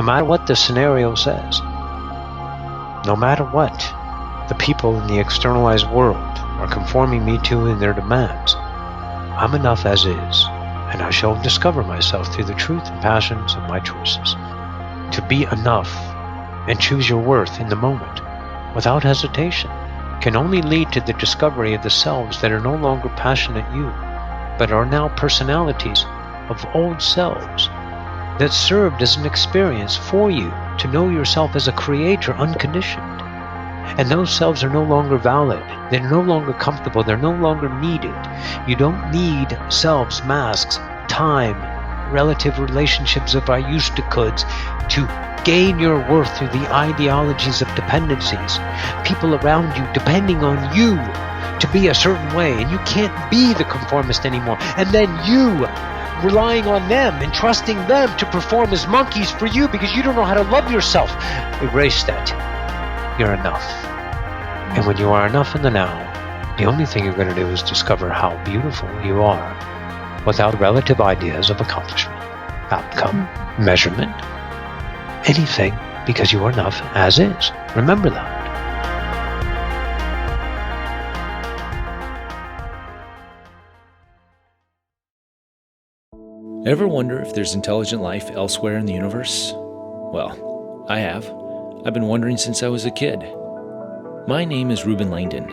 No matter what the scenario says, no matter what the people in the externalized world are conforming me to in their demands, I'm enough as is, and I shall discover myself through the truth and passions of my choices. To be enough and choose your worth in the moment, without hesitation, can only lead to the discovery of the selves that are no longer passionate you, but are now personalities of old selves that served as an experience for you to know yourself as a creator unconditioned. And those selves are no longer valid. They're no longer comfortable. They're no longer needed. You don't need selves, masks, time, relative relationships of I used to coulds to gain your worth through the ideologies of dependencies. People around you depending on you to be a certain way, and you can't be the conformist anymore. And then you relying on them and trusting them to perform as monkeys for you because you don't know how to love yourself. Erase that. You're enough. And when you are enough in the now, the only thing you're going to do is discover how beautiful you are without relative ideas of accomplishment, outcome, measurement, anything, because you are enough as is. Remember that. Ever wonder if there's intelligent life elsewhere in the universe? Well, I have. I've been wondering since I was a kid. My name is Reuben Langdon,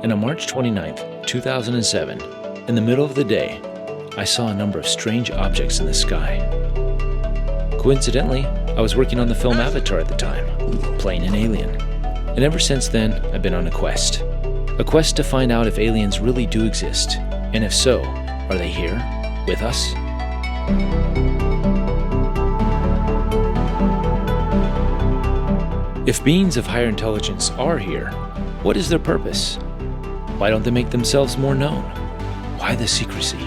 and on March 29th, 2007, in the middle of the day, I saw a number of strange objects in the sky. Coincidentally, I was working on the film Avatar at the time, playing an alien. And ever since then, I've been on a quest to find out if aliens really do exist, and if so, are they here with us? If beings of higher intelligence are here, what is their purpose? Why don't they make themselves more known? Why the secrecy?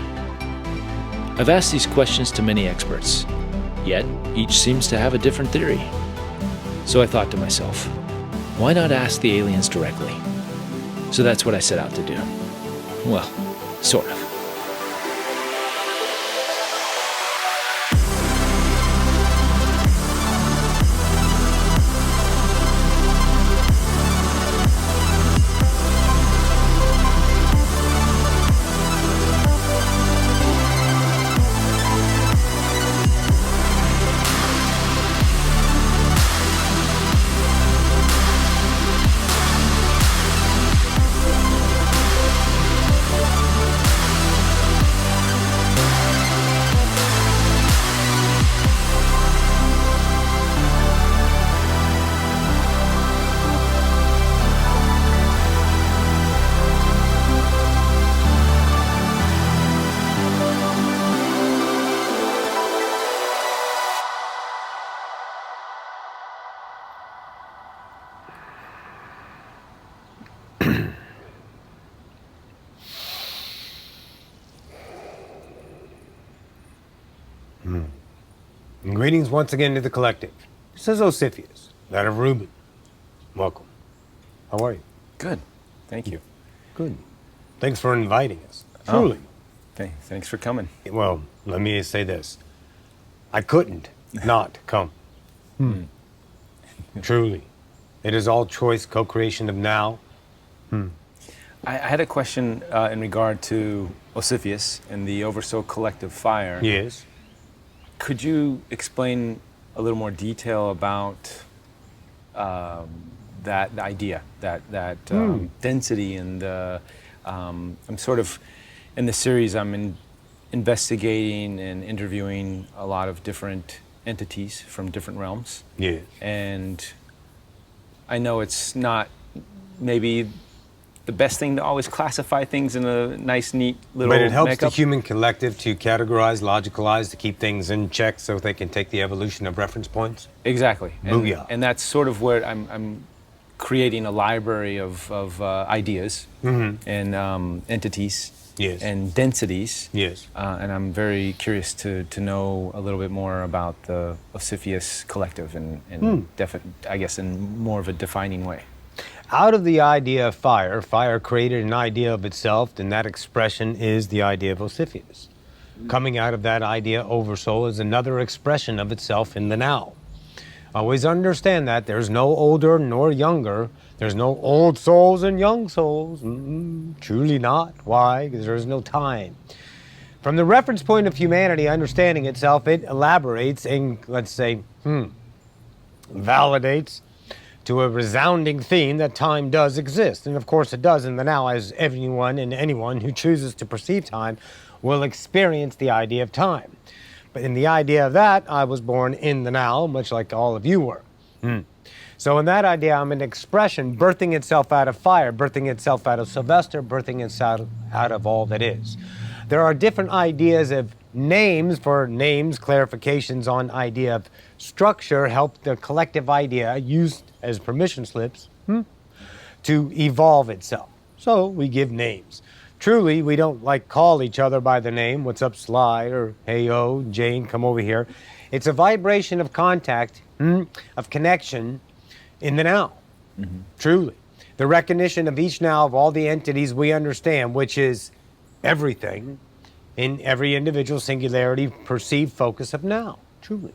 I've asked these questions to many experts, yet each seems to have a different theory. So I thought to myself, why not ask the aliens directly? So that's what I set out to do. Well, sort of. Greetings once again to the collective. This is Ocyphius, that of Reuben. Welcome. How are you? Good. Thank you. Good. Thanks for inviting us. Truly. Thanks for coming. Well, let me say this. I couldn't not come. Truly. It is all choice, co-creation of now. I had a question in regard to Ocyphius and the Oversoul Collective Fire. Yes. Could you explain a little more detail about that idea, that density, and I'm sort of, in the series, I'm investigating and interviewing a lot of different entities from different realms. Yes. And I know it's not maybe the best thing to always classify things in a nice, neat little But it helps makeup. the human collective to categorize, logicalize, to keep things in check so they can take the evolution of reference points. Exactly. Booyah. And that's sort of where I'm creating a library of ideas and entities Yes. and densities. Yes. And I'm very curious to know a little bit more about the Ocyphius Collective and I guess in more of a defining way. Out of the idea of fire, fire created an idea of itself, and that expression is the idea of Ocyphius. Coming out of that idea, Oversoul is another expression of itself in the now. Always understand that. There's no older nor younger. There's no old souls and young souls. Truly not. Why? Because there's no time. From the reference point of humanity understanding itself, it elaborates and, let's say, validates to a resounding theme that time does exist. And of course it does in the now, as everyone and anyone who chooses to perceive time will experience the idea of time. But in the idea of that, I was born in the now, much like all of you were. So in that idea, I'm an expression birthing itself out of fire, birthing itself out of Sylvester, birthing itself out of all that is. There are different ideas of names for names, clarifications on idea of structure, help the collective idea used as permission slips to evolve itself. So we give names. Truly, we don't like call each other by the name, what's up Sly, or hey yo, Jane, come over here. It's a vibration of contact, of connection in the now, truly. The recognition of each now of all the entities we understand, which is everything in every individual singularity perceived focus of now, truly.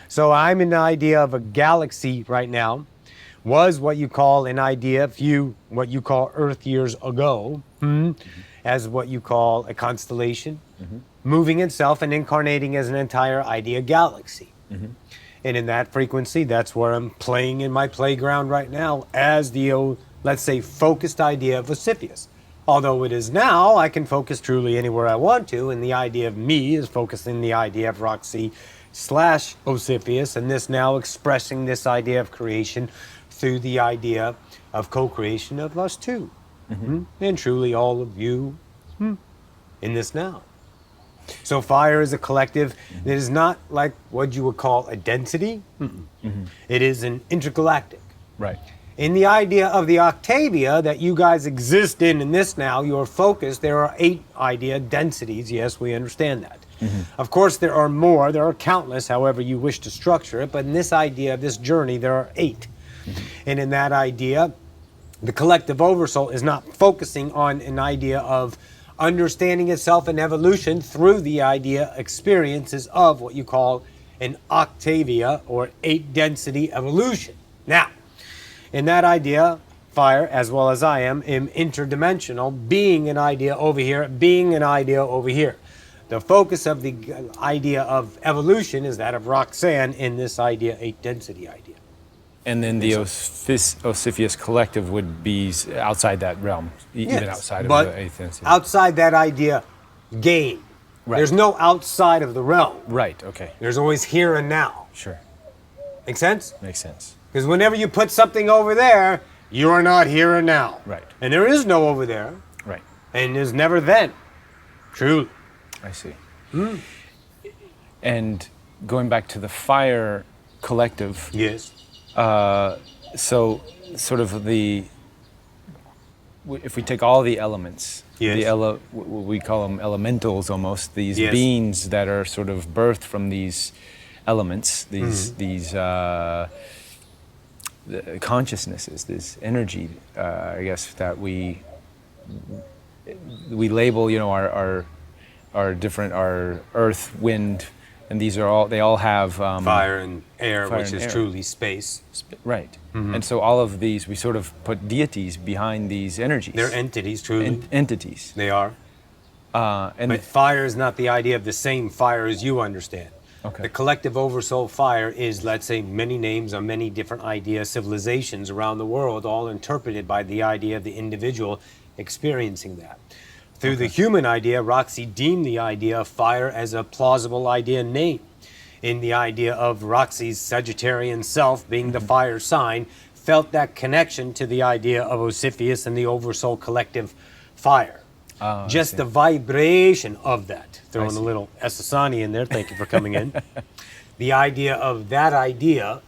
So I'm in the idea of a galaxy right now, was what you call an idea what you call Earth years ago, as what you call a constellation, moving itself and incarnating as an entire idea galaxy. And in that frequency, that's where I'm playing in my playground right now as the, let's say, focused idea of Ocyphius. Although it is now, I can focus truly anywhere I want to, and the idea of me is focusing the idea of Roxy / Ocyphius, and this now expressing this idea of creation through the idea of co-creation of us two. And truly all of you in this now. So fire is a collective that is not like what you would call a density. It is an intergalactic. Right. In the idea of the Octavia that you guys exist in this now, your focus, there are 8 idea densities. Yes, we understand that. Of course, there are more. There are countless, however you wish to structure it. But in this idea of this journey, there are 8. And in that idea, the collective oversoul is not focusing on an idea of understanding itself in evolution through the idea experiences of what you call an Octavia or 8 density evolution. Now, in that idea, fire, as well as I am interdimensional, being an idea over here, being an idea over here. The focus of the idea of evolution is that of Roxanne in this idea, 8 density idea. And then the Ocyphius collective would be outside that realm, even outside of the 8th density. Outside that idea, game. Right. There's no outside of the realm. Right, okay. There's always here and now. Sure. Make sense? Makes sense. Because whenever you put something over there, you are not here and now. Right. And there is no over there. Right. And there's never then. Truly. I see. And going back to the fire collective. Yes. So sort of if we take all the elements, Yes. we call them elementals almost, these Yes. beings that are sort of birthed from these elements, these consciousnesses, this energy, I guess, that we label, our different, our earth, wind, and they all have Fire and air, fire which and is air. truly space. Right. And so all of these, we sort of put deities behind these energies. They're entities, truly. Entities. They are. And But fire is not the idea of the same fire as you understand. Okay. The collective oversoul fire is, let's say, many names on many different idea civilizations around the world, all interpreted by the idea of the individual experiencing that. Through the human idea, Roxy deemed the idea of fire as a plausible idea name. In the idea of Roxy's Sagittarian self being the fire sign, felt that connection to the idea of Ocyphius and the oversoul collective fire. Just the vibration of that. Throwing a little Esasani in there, thank you for coming in. The idea of that idea,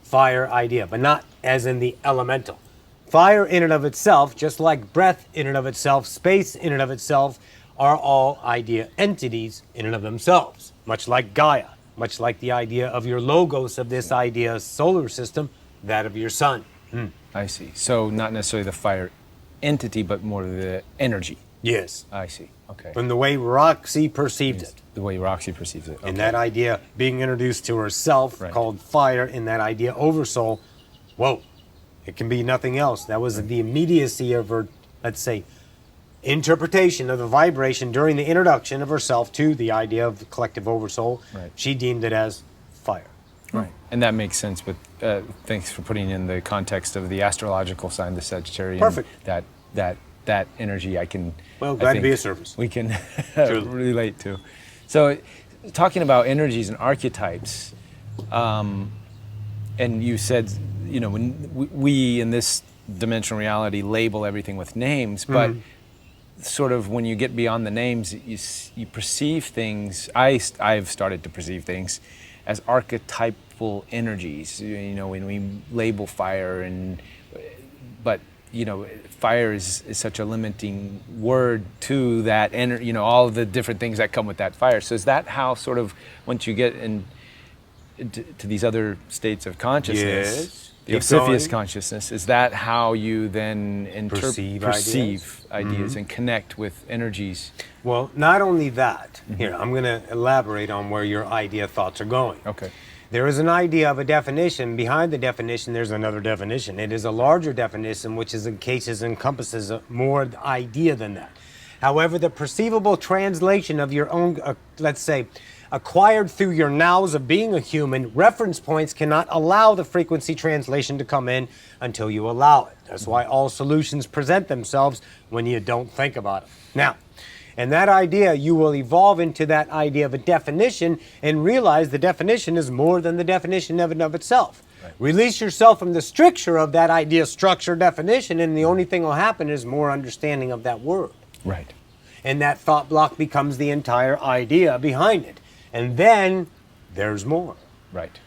fire idea, but not as in the elemental. Fire in and of itself, just like breath in and of itself, space in and of itself, are all idea entities in and of themselves. Much like Gaia, much like the idea of your logos of this idea solar system, that of your sun. I see. So not necessarily the fire entity, but more the energy. Yes. I see. Okay. From the way Roxy perceived it. The way Roxy perceives it. Okay. And that idea being introduced to herself, Right. called fire, in that idea oversoul, whoa, it can be nothing else. That was the immediacy of her, let's say, interpretation of the vibration during the introduction of herself to the idea of the collective oversoul. Right. She deemed it as fire. Right. And that makes sense with, thanks for putting in the context of the astrological sign, the Sagittarian. Perfect. That energy I can. Well, I glad to think be of service. We can Truly. relate to. So, talking about energies and archetypes, and you said, you know, when we in this dimensional reality label everything with names, but sort of when you get beyond the names, you perceive things. I've started to perceive things as archetypal energies. You know, when we label fire, but you know, fire is such a limiting word to that, you know, all of the different things that come with that fire. So is that how sort of once you get to these other states of consciousness, Yes. the Keep Ocyphius going. consciousness, is that how you then Perceive ideas and connect with energies? Well, not only that, here, I'm going to elaborate on where your idea thoughts are going. Okay. There is an idea of a definition. Behind the definition, there's another definition. It is a larger definition, which encompasses more idea than that. However, the perceivable translation of your own, let's say, acquired through your nows of being a human, reference points cannot allow the frequency translation to come in until you allow it. That's why all solutions present themselves when you don't think about it. Now, and that idea, you will evolve into that idea of a definition and realize the definition is more than the definition of and of itself. Right. Release yourself from the stricture of that idea, structure, definition, and the only thing will happen is more understanding of that word. Right. And that thought block becomes the entire idea behind it. And then there's more. Right.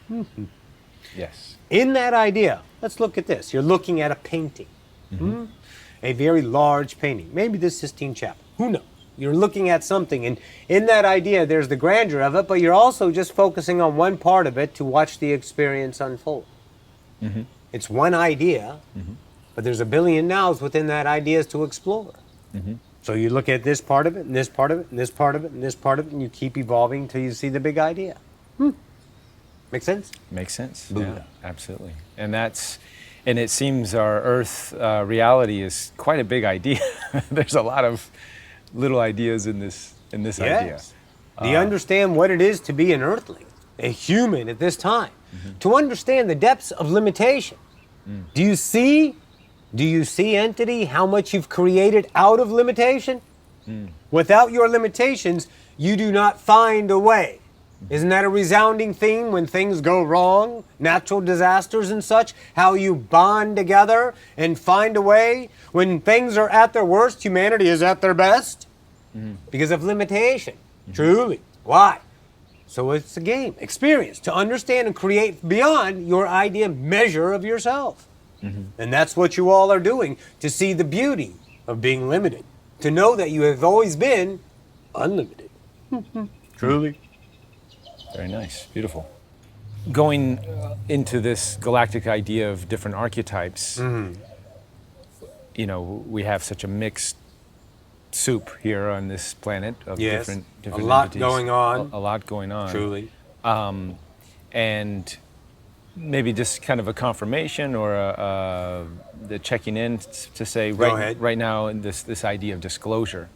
Yes. In that idea, let's look at this. You're looking at a painting. A very large painting. Maybe the Sistine Chapel. Who knows? You're looking at something, and in that idea, there's the grandeur of it, but you're also just focusing on one part of it to watch the experience unfold. It's one idea, but there's a billion nows within that idea to explore. So you look at this part of it, and this part of it, and this part of it, and this part of it, and you keep evolving until you see the big idea. Make sense? Makes sense. Buddha. Yeah, absolutely. And it seems our Earth reality is quite a big idea. There's a lot of little ideas in this idea. Do you understand what it is to be an earthling, a human at this time? To understand the depths of limitation. Do you see entity, how much you've created out of limitation? Without your limitations, you do not find a way. Isn't that a resounding theme when things go wrong, natural disasters and such? How you bond together and find a way? When things are at their worst, humanity is at their best? Because of limitation. Truly. Why? So it's a game, experience, to understand and create beyond your idea measure of yourself. And that's what you all are doing, to see the beauty of being limited, to know that you have always been unlimited. Truly. Very nice. Beautiful. Going into this galactic idea of different archetypes, you know, we have such a mixed soup here on this planet of different a lot entities. going on. A lot going on. Truly. And maybe just kind of a confirmation or the checking in to say right now in this idea of disclosure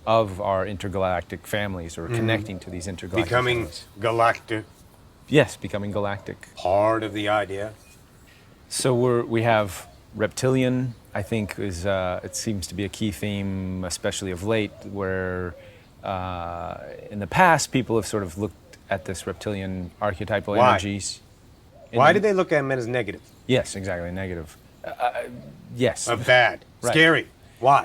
of our intergalactic families or connecting to these intergalactic Becoming families. galactic. Yes, becoming galactic. Part of the idea. So we have reptilian, I think, is it seems to be a key theme, especially of late, where in the past people have sort of looked at this reptilian archetypal energies. Why did they look at them as negative? Yes, exactly, negative. Yes. Bad. Right. Scary. Why?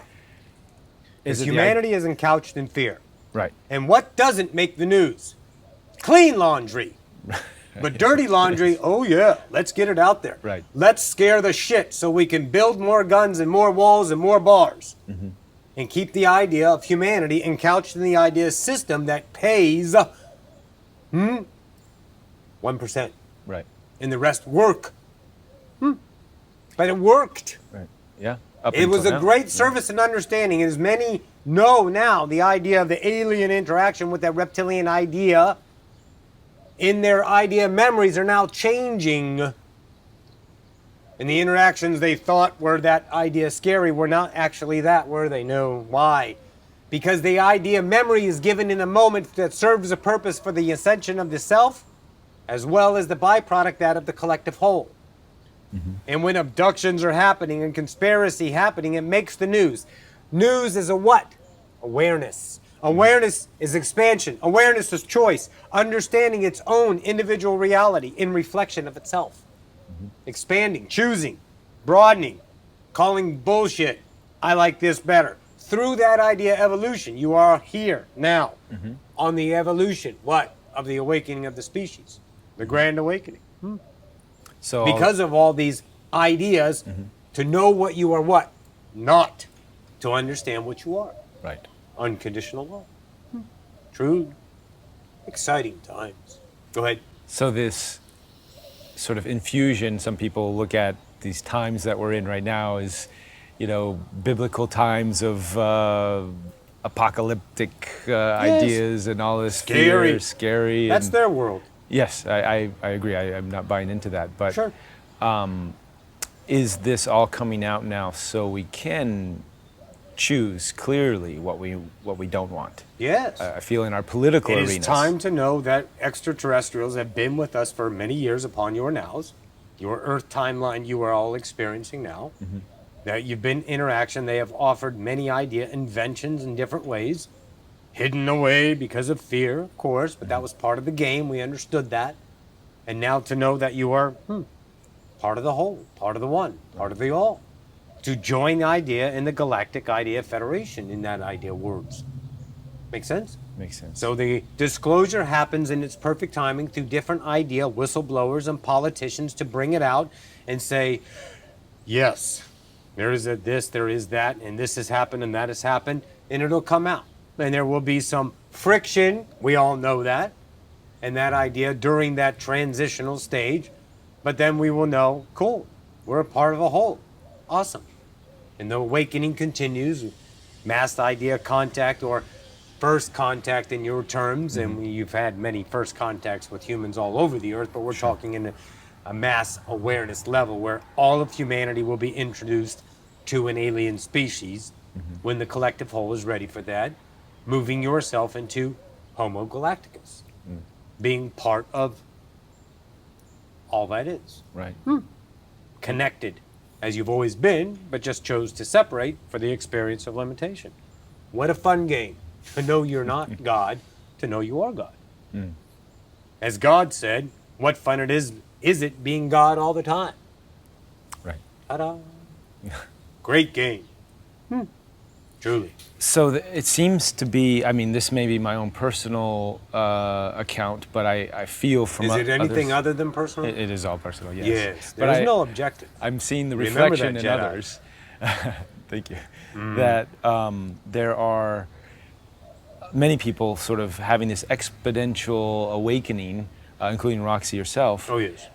Is Because it humanity is encouched in fear. Right. And what doesn't make the news? Clean laundry. But dirty laundry, oh yeah, let's get it out there. Right. Let's scare the shit so we can build more guns and more walls and more bars. And keep the idea of humanity encouched in the idea system that pays 1%. Right. And the rest work. But it worked. Right. Yeah. It was until a now. great service and understanding. As many know now, the idea of the alien interaction with that reptilian idea in their idea memories are now changing. And the interactions they thought were that idea scary were not actually that, were they? No. Why? Because the idea memory is given in a moment that serves a purpose for the ascension of the self, as well as the byproduct that of the collective whole. And when abductions are happening and conspiracy happening, it makes the news. News is a what? Awareness. Awareness is expansion. Awareness is choice. Understanding its own individual reality in reflection of itself. Expanding, choosing, broadening, calling bullshit. I like this better. Through that idea evolution, you are here now on the evolution, what? Of the awakening of the species. The grand awakening. So Because of all these ideas, to know what you are what? Not. To understand what you are. right. Unconditional love. True. Exciting times. Go ahead. So this sort of infusion, some people look at these times that we're in right now as, biblical times of apocalyptic ideas and all this Scary. fear, scary. That's and, their world. Yes, I agree. I'm not buying into that. But Sure. is this all coming out now so we can choose clearly what we don't want? Yes. I feel in our political It arenas. is time to know that extraterrestrials have been with us for many years upon your nows, your Earth timeline you are all experiencing now. That you've been interaction. They have offered many idea inventions in different ways, hidden away because of fear, of course, but that was part of the game. We understood that. And now to know that you are part of the whole, part of the one, part of the all. To join the idea in the Galactic Idea Federation in that idea words. Make sense? Makes sense. So the disclosure happens in its perfect timing through different idea whistleblowers and politicians to bring it out and say, yes, there is this, there is that, and this has happened and that has happened, and it'll come out. And there will be some friction, we all know that, and that idea during that transitional stage, but then we will know, cool, we're a part of a whole. Awesome. And the awakening continues, mass idea contact or first contact in your terms, and you've had many first contacts with humans all over the earth, but we're talking in a mass awareness level where all of humanity will be introduced to an alien species when the collective whole is ready for that, moving yourself into Homo Galacticus, being part of all that is. Right. Connected as you've always been, but just chose to separate for the experience of limitation. What a fun game to know you're not God, to know you are God. As God said, what fun it is it being God all the time? Right. Ta-da. Great game. Truly. So it seems to be, this may be my own personal account, but I feel from Is it anything others, other than personal? It is all personal, yes. Yes. But There's no objective. I'm seeing the Remember reflection that, in Jedi. others. Thank you. That there are many people sort of having this exponential awakening, including Roxy herself, Oh, yes.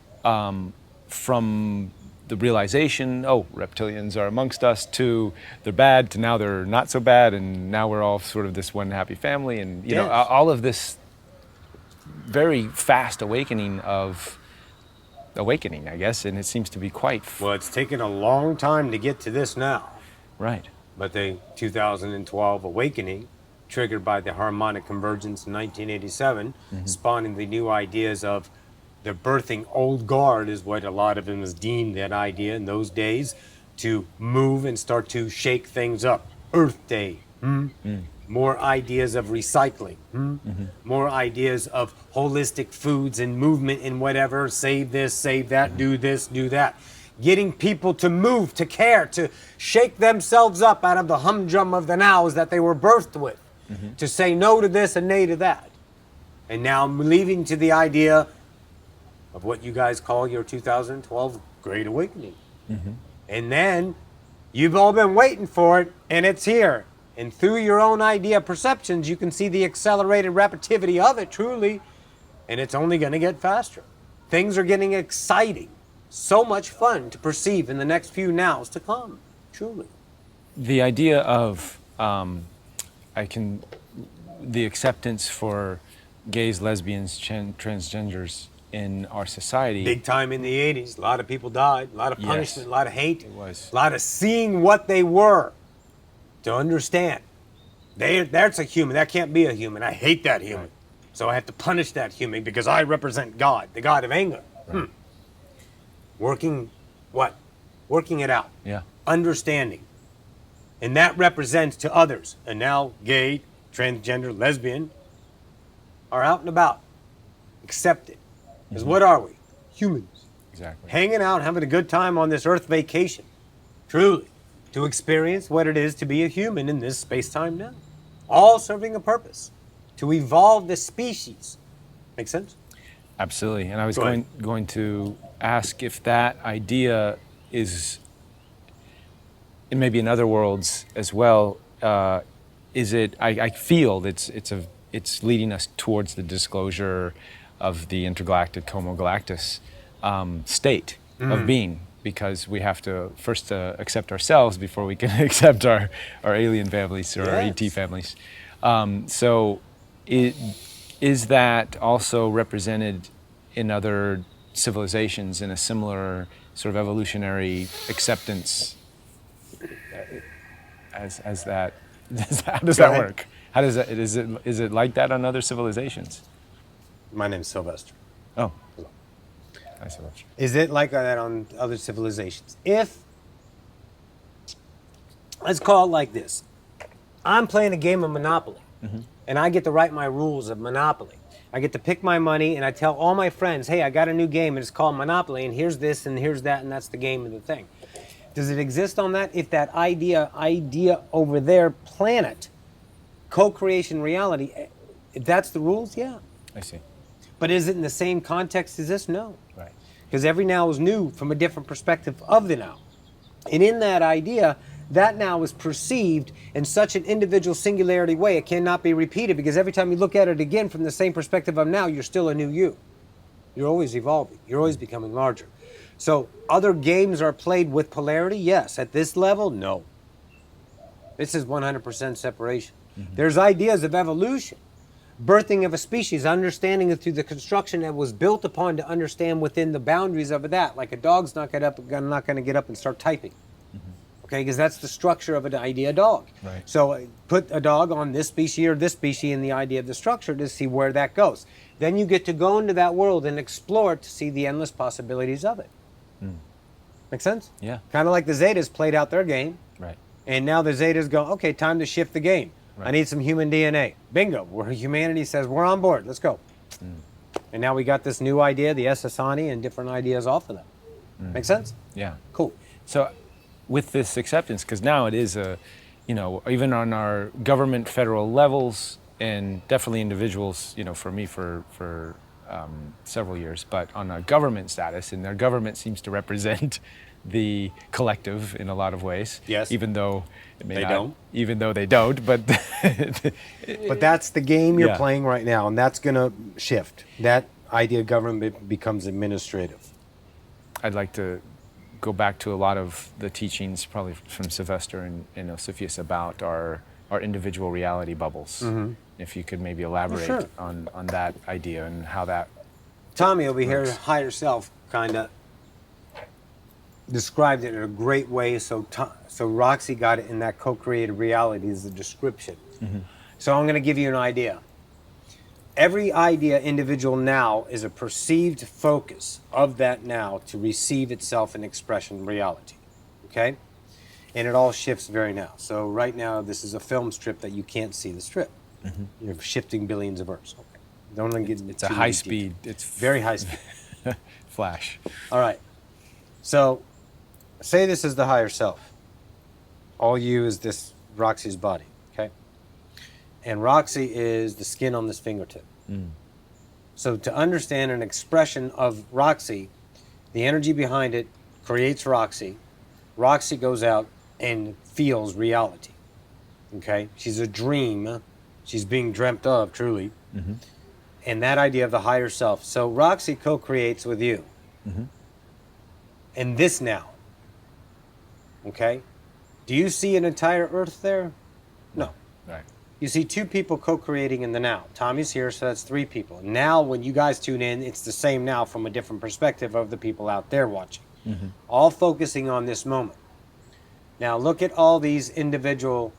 from the realization, reptilians are amongst us, to they're bad, to now they're not so bad, and now we're all sort of this one happy family, and you know, Yes. all of this very fast awakening, I guess, and it seems to be quite Well, it's taken a long time to get to this now. right. But the 2012 awakening, triggered by the harmonic convergence in 1987, spawning the new ideas of the birthing old guard is what a lot of them was deemed that idea in those days, to move and start to shake things up. Earth Day. More ideas of recycling. More ideas of holistic foods and movement and whatever. Save this, save that, do this, do that. Getting people to move, to care, to shake themselves up out of the humdrum of the nows that they were birthed with. To say no to this and nay to that. And now I'm leaving to the idea of what you guys call your 2012 Great Awakening. And then you've all been waiting for it, and it's here. And through your own idea perceptions, you can see the accelerated rapidity of it, truly. And it's only going to get faster. Things are getting exciting. So much fun to perceive in the next few nows to come, truly. the idea of the acceptance for gays, lesbians, transgenders in our society. Big time in the 80s. A lot of people died. A lot of punishment, Yes, a lot of hate. it was. A lot of seeing what they were to understand. That's a human. That can't be a human. I hate that human. Right. So I have to punish that human because I represent God, the God of anger. Right. Working what? Working it out. Yeah. Understanding. And that represents to others. And now gay, transgender, lesbian are out and about. Accepted. Because what are we? Humans. Exactly. Hanging out, having a good time on this earth vacation. Truly. To experience what it is to be a human in this space-time now. All serving a purpose. To evolve the species. Make sense? Absolutely. And I was Go ahead. going to ask if that idea is, and maybe in other worlds as well, is it, I feel it's leading us towards the disclosure of the intergalactic Homo galactus state of being, because we have to first accept ourselves before we can accept our alien families or our ET families. So is that also represented in other civilizations in a similar sort of evolutionary acceptance as that? How does that work? How does that, is it like that on other civilizations? My name's Sylvester. Oh, hi Sylvester. Is it like that on other civilizations? Let's call it like this. I'm playing a game of Monopoly, and I get to write my rules of Monopoly. I get to pick my money, and I tell all my friends, hey, I got a new game, and it's called Monopoly, and here's this, and here's that, and that's the game of the thing. Does it exist on that? If that idea over there, planet, co-creation reality, if that's the rules, yeah. I see. But is it in the same context as this? No. Right. Because every now is new from a different perspective of the now. And in that idea, that now is perceived in such an individual singularity way, it cannot be repeated, because every time you look at it again from the same perspective of now, you're still a new you. You're always evolving. You're always becoming larger. So other games are played with polarity? Yes. At this level? No. This is 100% separation. There's ideas of evolution, birthing of a species, understanding it through the construction that was built upon to understand within the boundaries of that. Like a dog's not going to get up and start typing. Okay, because that's the structure of an idea dog. Right. So put a dog on this species or this species in the idea of the structure to see where that goes. Then you get to go into that world and explore it to see the endless possibilities of it. Make sense? Yeah. Kind of like the Zetas played out their game, Right. and now the Zetas go, okay, time to shift the game. I Right. need some human DNA. Bingo. Where humanity says, we're on board. Let's go. And now we got this new idea, the SSani, and different ideas off of that. Make sense? Yeah. Cool. So with this acceptance, because now it is even on our government federal levels, and definitely individuals, for me for several years, but on a government status, and their government seems to represent the collective in a lot of ways. Yes. Even though They don't. Even though they don't, but But that's the game you're Yeah. playing right now, and that's going to shift. That idea of government becomes administrative. I'd like to go back to a lot of the teachings, probably from Sylvester and Ocyphius, about our individual reality bubbles. If you could maybe elaborate Sure. on that idea and how that. Tommy over here, Works. higher self, kind of described it in a great way. So Roxy got it in that co-created reality as a description. So I'm going to give you an idea. Every idea individual now is a perceived focus of that now to receive itself in expression reality. Okay? And it all shifts very now. So right now, this is a film strip that you can't see the strip. You're shifting billions of Earths. Okay. Don't get It's a too high deep. speed. It's Very high speed. flash. All right. So, say this is the higher self. All you is this Roxy's body, okay? And Roxy is the skin on this fingertip. So to understand an expression of Roxy, the energy behind it creates Roxy. Roxy goes out and feels reality, okay? She's a dream. She's being dreamt of, truly. And that idea of the higher self. So Roxy co-creates with you. And this now, okay? Do you see an entire Earth there? No. Right. You see two people co-creating in the now. Tommy's here, so that's three people. Now, when you guys tune in, it's the same now from a different perspective of the people out there watching. All focusing on this moment. Now, look at all these individual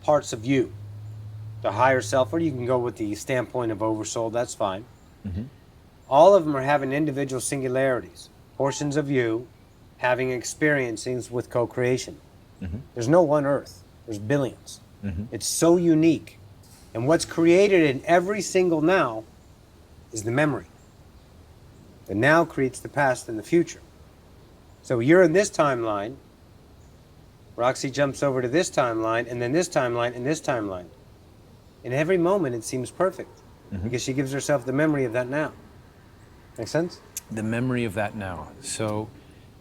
parts of you. The higher self, or you can go with the standpoint of oversoul, that's fine. All of them are having individual singularities. Portions of you having experiences with co-creation. There's no one Earth. There's billions. It's so unique. And what's created in every single now is the memory. The now creates the past and the future. So you're in this timeline. Roxy jumps over to this timeline, and then this timeline, and this timeline. In every moment, it seems perfect. Because she gives herself the memory of that now. Make sense? The memory of that now. So,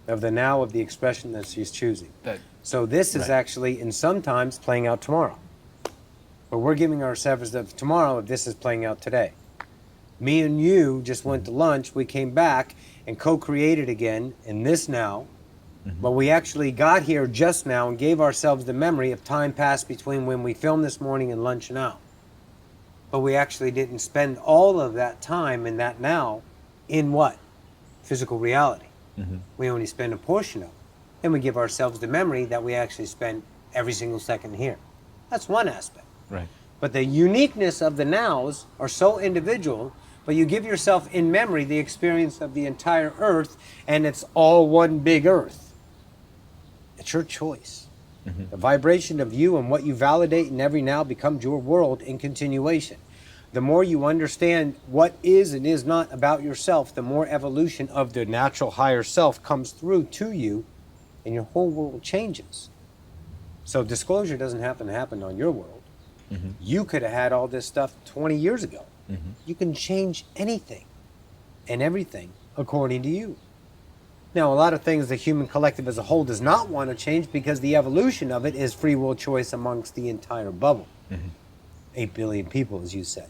Of the now of the expression that she's choosing. that, So this is actually, in sometimes, playing out tomorrow. But we're giving ourselves the tomorrow if this is playing out today. Me and you just went to lunch, we came back and co-created again in this now. But we actually got here just now and gave ourselves the memory of time passed between when we filmed this morning and lunch now. But we actually didn't spend all of that time in that now in what? Physical reality. We only spend a portion of it. And we give ourselves the memory that we actually spend every single second here. That's one aspect. right. But the uniqueness of the nows are so individual, but you give yourself in memory the experience of the entire Earth, and it's all one big Earth. It's your choice. The vibration of you and what you validate in every now becomes your world in continuation. The more you understand what is and is not about yourself, the more evolution of the natural higher self comes through to you, and your whole world changes. So disclosure doesn't happen on your world. You could have had all this stuff 20 years ago. You can change anything and everything according to you. Now, a lot of things the human collective as a whole does not want to change because the evolution of it is free will choice amongst the entire bubble. 8 billion people, as you said.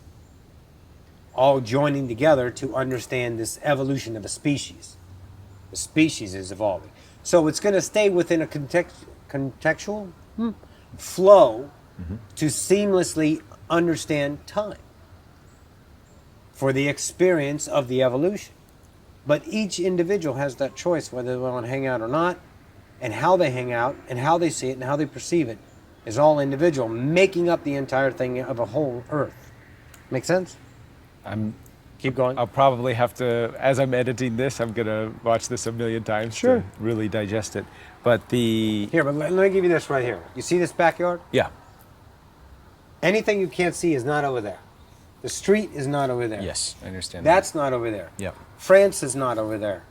All joining together to understand this evolution of a species. The species is evolving. So it's going to stay within a contextual flow to seamlessly understand time for the experience of the evolution. But each individual has that choice whether they want to hang out or not, and how they hang out, and how they see it, and how they perceive it is all individual, making up the entire thing of a whole Earth. Make sense? Keep going. I'll probably have to, as I'm editing this, I'm going to watch this a million times to really digest it. But the... Here, but let me give you this right here. You see this backyard? Yeah. Anything you can't see is not over there. The street is not over there. Yes, I understand That's not over there. Yeah. France is not over there.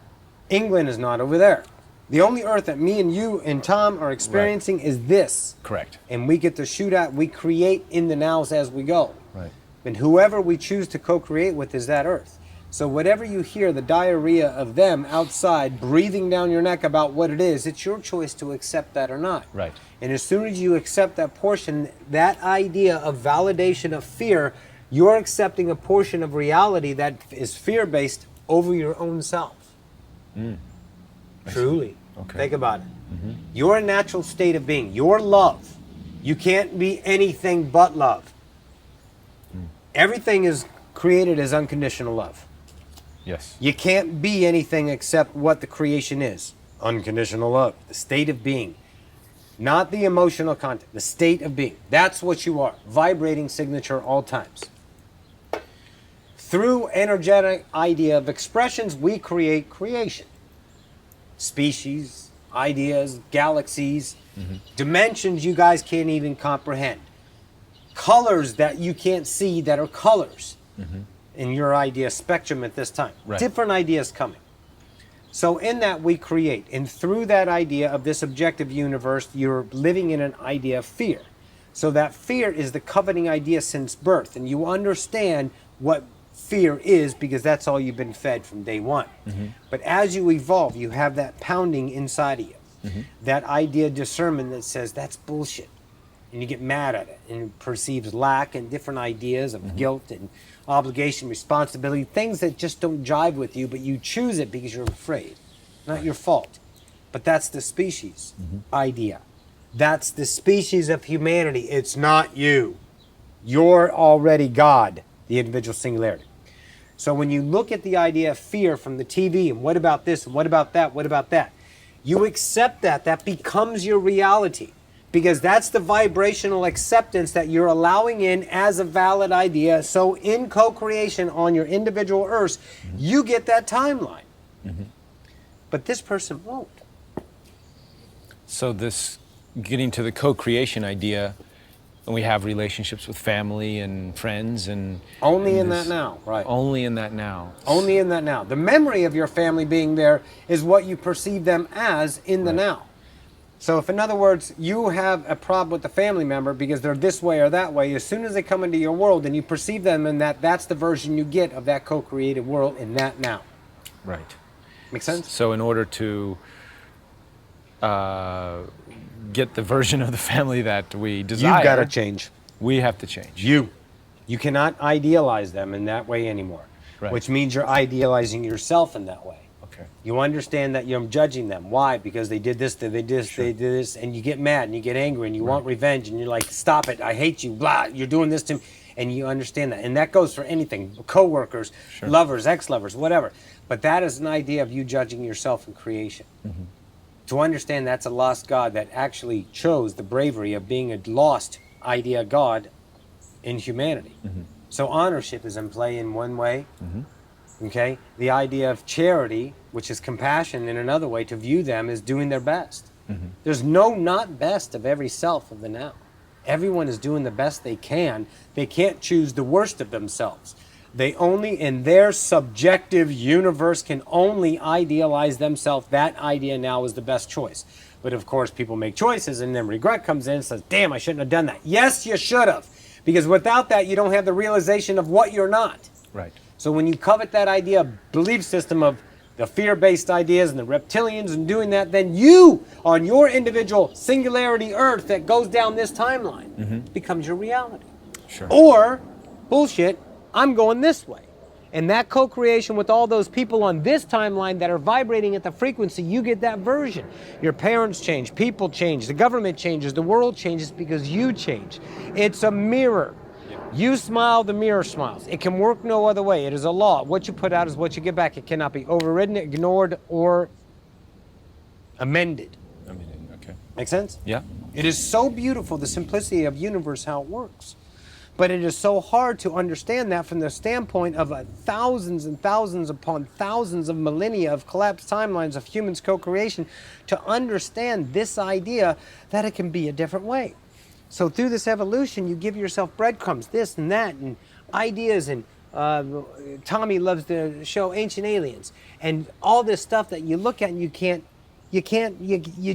England is not over there. The only Earth that me and you and Tom are experiencing is this. Correct. And we get to shoot at, we create in the nows as we go. Right. And whoever we choose to co-create with is that Earth. So whatever you hear, the diarrhea of them outside breathing down your neck about what it is, it's your choice to accept that or not. Right. And as soon as you accept that portion, that idea of validation of fear, you're accepting a portion of reality that is fear-based over your own self. Truly. Okay. Think about it. Your natural state of being, your love. You can't be anything but love. Everything is created as unconditional love. Yes. You can't be anything except what the creation is. Unconditional love. The state of being. Not the emotional content. The state of being. That's what you are. Vibrating signature all times. Through energetic idea of expressions, we create creation. Species, ideas, galaxies, dimensions you guys can't even comprehend. Colors that you can't see that are colors in your idea spectrum at this time. Right. Different ideas coming. So in that we create, and through that idea of this objective universe, you're living in an idea of fear. So that fear is the coveting idea since birth, and you understand what fear is because that's all you've been fed from day one. But as you evolve, you have that pounding inside of you, that idea discernment that says that's bullshit, and you get mad at it and perceives lack and different ideas of guilt and obligation, responsibility, things that just don't jive with you, but you choose it because you're afraid. Not your fault. But that's the species idea. That's the species of humanity. It's not you. You're already God, the individual singularity. So when you look at the idea of fear from the TV, and what about this, and what about that, what about that, you accept that. That becomes your reality. Because that's the vibrational acceptance that you're allowing in as a valid idea. So in co-creation on your individual Earths, you get that timeline. But this person won't. So this getting to the co-creation idea, and we have relationships with family and friends and... Only in that now, right. Only in that now. Only in that now. The memory of your family being there is what you perceive them as in the now. So if, in other words, you have a problem with the family member because they're this way or that way, as soon as they come into your world and you perceive them in that, that's the version you get of that co-created world in that now. Right. Make sense? So in order to get the version of the family that we desire, You've got to change. We have to change. You cannot idealize them in that way anymore, which means you're idealizing yourself in that way. Okay. You understand that you're judging them. Why? Because they did this, they did this, they did this, and you get mad and you get angry and you want revenge and you're like, stop it, I hate you, blah, you're doing this to me. And you understand that. And that goes for anything, co-workers, lovers, ex-lovers, whatever. But that is an idea of you judging yourself in creation. To understand that's a lost God that actually chose the bravery of being a lost idea God in humanity. So ownership is in play in one way. Okay? The idea of charity, which is compassion in another way, to view them as doing their best. There's no not best of every self of the now. Everyone is doing the best they can. They can't choose the worst of themselves. They only, in their subjective universe, can only idealize themselves. That idea now is the best choice. But of course, people make choices and then regret comes in and says, damn, I shouldn't have done that. Yes, you should have. Because without that, you don't have the realization of what you're not. Right. So when you covet that idea, belief system of the fear-based ideas and the reptilians and doing that, then you, on your individual singularity Earth that goes down this timeline, becomes your reality. Sure. Or, bullshit, I'm going this way. And that co-creation with all those people on this timeline that are vibrating at the frequency, you get that version. Your parents change, people change, the government changes, the world changes because you change. It's a mirror. You smile, the mirror smiles. It can work no other way. It is a law. What you put out is what you get back. It cannot be overridden, ignored, or amended. Okay. Make sense? Yeah. It is so beautiful, the simplicity of universe, how it works. But it is so hard to understand that from the standpoint of thousands and thousands upon thousands of millennia of collapsed timelines of humans' co-creation to understand this idea that it can be a different way. So through this evolution, you give yourself breadcrumbs, this and that, and ideas, and Tommy loves the show Ancient Aliens, and all this stuff that you look at and you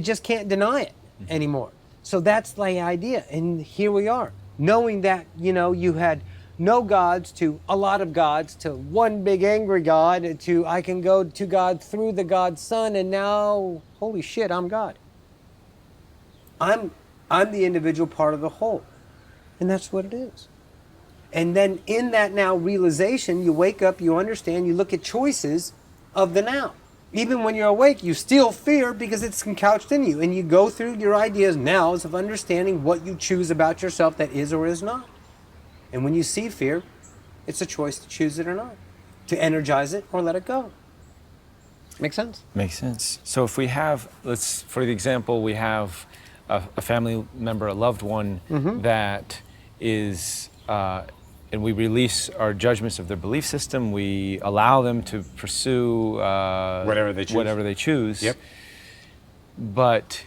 just can't deny it anymore. So that's the idea, and here we are. Knowing that, you know, you had no gods to a lot of gods to one big angry God to I can go to God through the God's Son, and now, holy shit, I'm God. I'm the individual part of the whole. And that's what it is. And then in that now realization, you wake up, you understand, you look at choices of the now. Even when you're awake, you still fear because it's couched in you. And you go through your ideas nows of understanding what you choose about yourself that is or is not. And when you see fear, it's a choice to choose it or not. To energize it or let it go. Make sense? Makes sense. So if we have, for the example, we have a family member, a loved one that is, and we release our judgments of their belief system. We allow them to pursue whatever they choose. Yep. But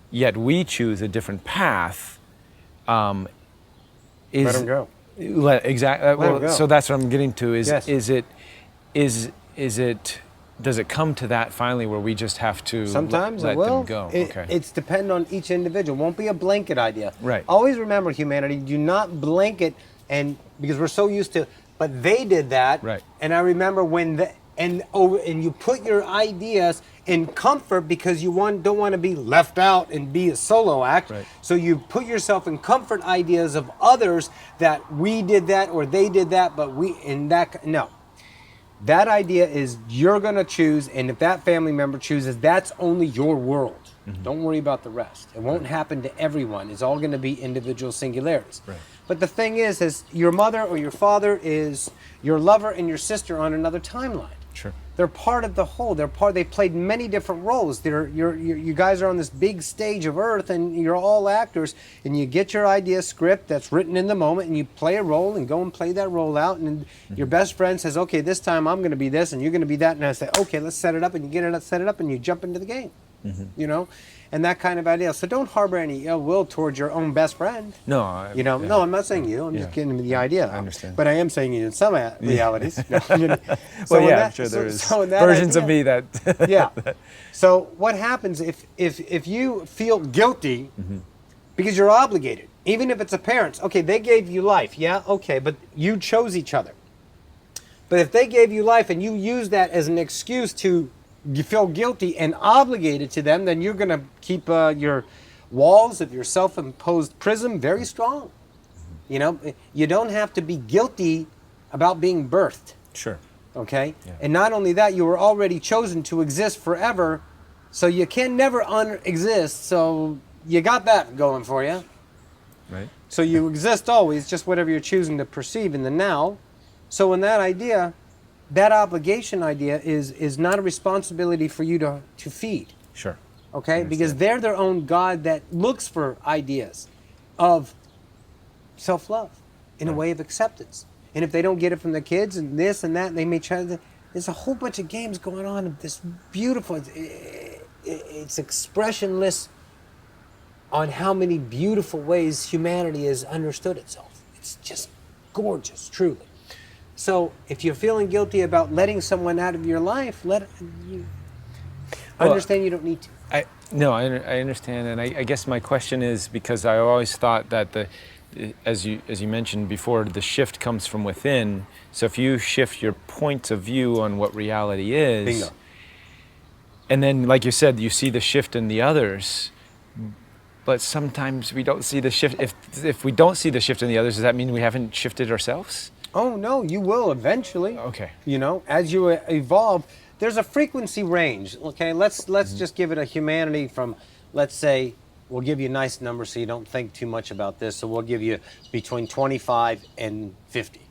yet we choose a different path. Let them go. Exactly. Let them go. So that's what I'm getting to. Yes. Does it come to that finally where we just have to sometimes let them go? It's depend on each individual. It won't be a blanket idea. Right. Always remember, humanity, do not blanket, and because we're so used to, but they did that. Right. And I remember when and you put your ideas in comfort because you don't want to be left out and be a solo act. Right. So you put yourself in comfort ideas of others that we did that or they did that, but no. That idea is you're going to choose, and if that family member chooses, that's only your world. Don't worry about the rest. It won't happen to everyone. It's all going to be individual singularities. Right. But the thing is your mother or your father is your lover and your sister on another timeline. Sure. They're part of the whole. They played many different roles. You guys are on this big stage of Earth, and you're all actors. And you get your idea script that's written in the moment, and you play a role and go and play that role out. And your best friend says, "Okay, this time I'm going to be this, and you're going to be that." And I say, "Okay, let's set it up." And you get it set it up, and you jump into the game. You know, and that kind of idea. So don't harbor any ill will towards your own best friend. No. No, I'm not saying you. I'm just getting the idea. I understand. But I am saying you in some realities. No, I'm sure there's versions of me that. Yeah. So what happens if you feel guilty because you're obligated, even if it's a parent? Okay, they gave you life. Yeah, okay, but you chose each other. But if they gave you life and you use that as an excuse to you feel guilty and obligated to them, then you're going to keep your walls of your self-imposed prison very strong. You know, you don't have to be guilty about being birthed. Sure. Okay? Yeah. And not only that, you were already chosen to exist forever, so you can never exist, so you got that going for you. Right. So you exist always, just whatever you're choosing to perceive in the now. So in that idea, that obligation idea is not a responsibility for you to feed. Sure. Okay? Because they're their own God that looks for ideas of self-love in a way of acceptance. And if they don't get it from the kids and this and that, they may try to... There's a whole bunch of games going on of this beautiful... It's expressionless on how many beautiful ways humanity has understood itself. It's just gorgeous, truly. So if you're feeling guilty about letting someone out of your life, understand you don't need to. I understand, and I guess my question is, because I always thought that as you mentioned before, the shift comes from within. So if you shift your point of view on what reality is, Bingo. And then, like you said, you see the shift in the others, but sometimes we don't see the shift. If we don't see the shift in the others, does that mean we haven't shifted ourselves? Oh, no, you will eventually. Okay. You know, as you evolve, there's a frequency range. Okay, let's just give it a humanity from, let's say, we'll give you a nice number so you don't think too much about this. So we'll give you between 25 and 50.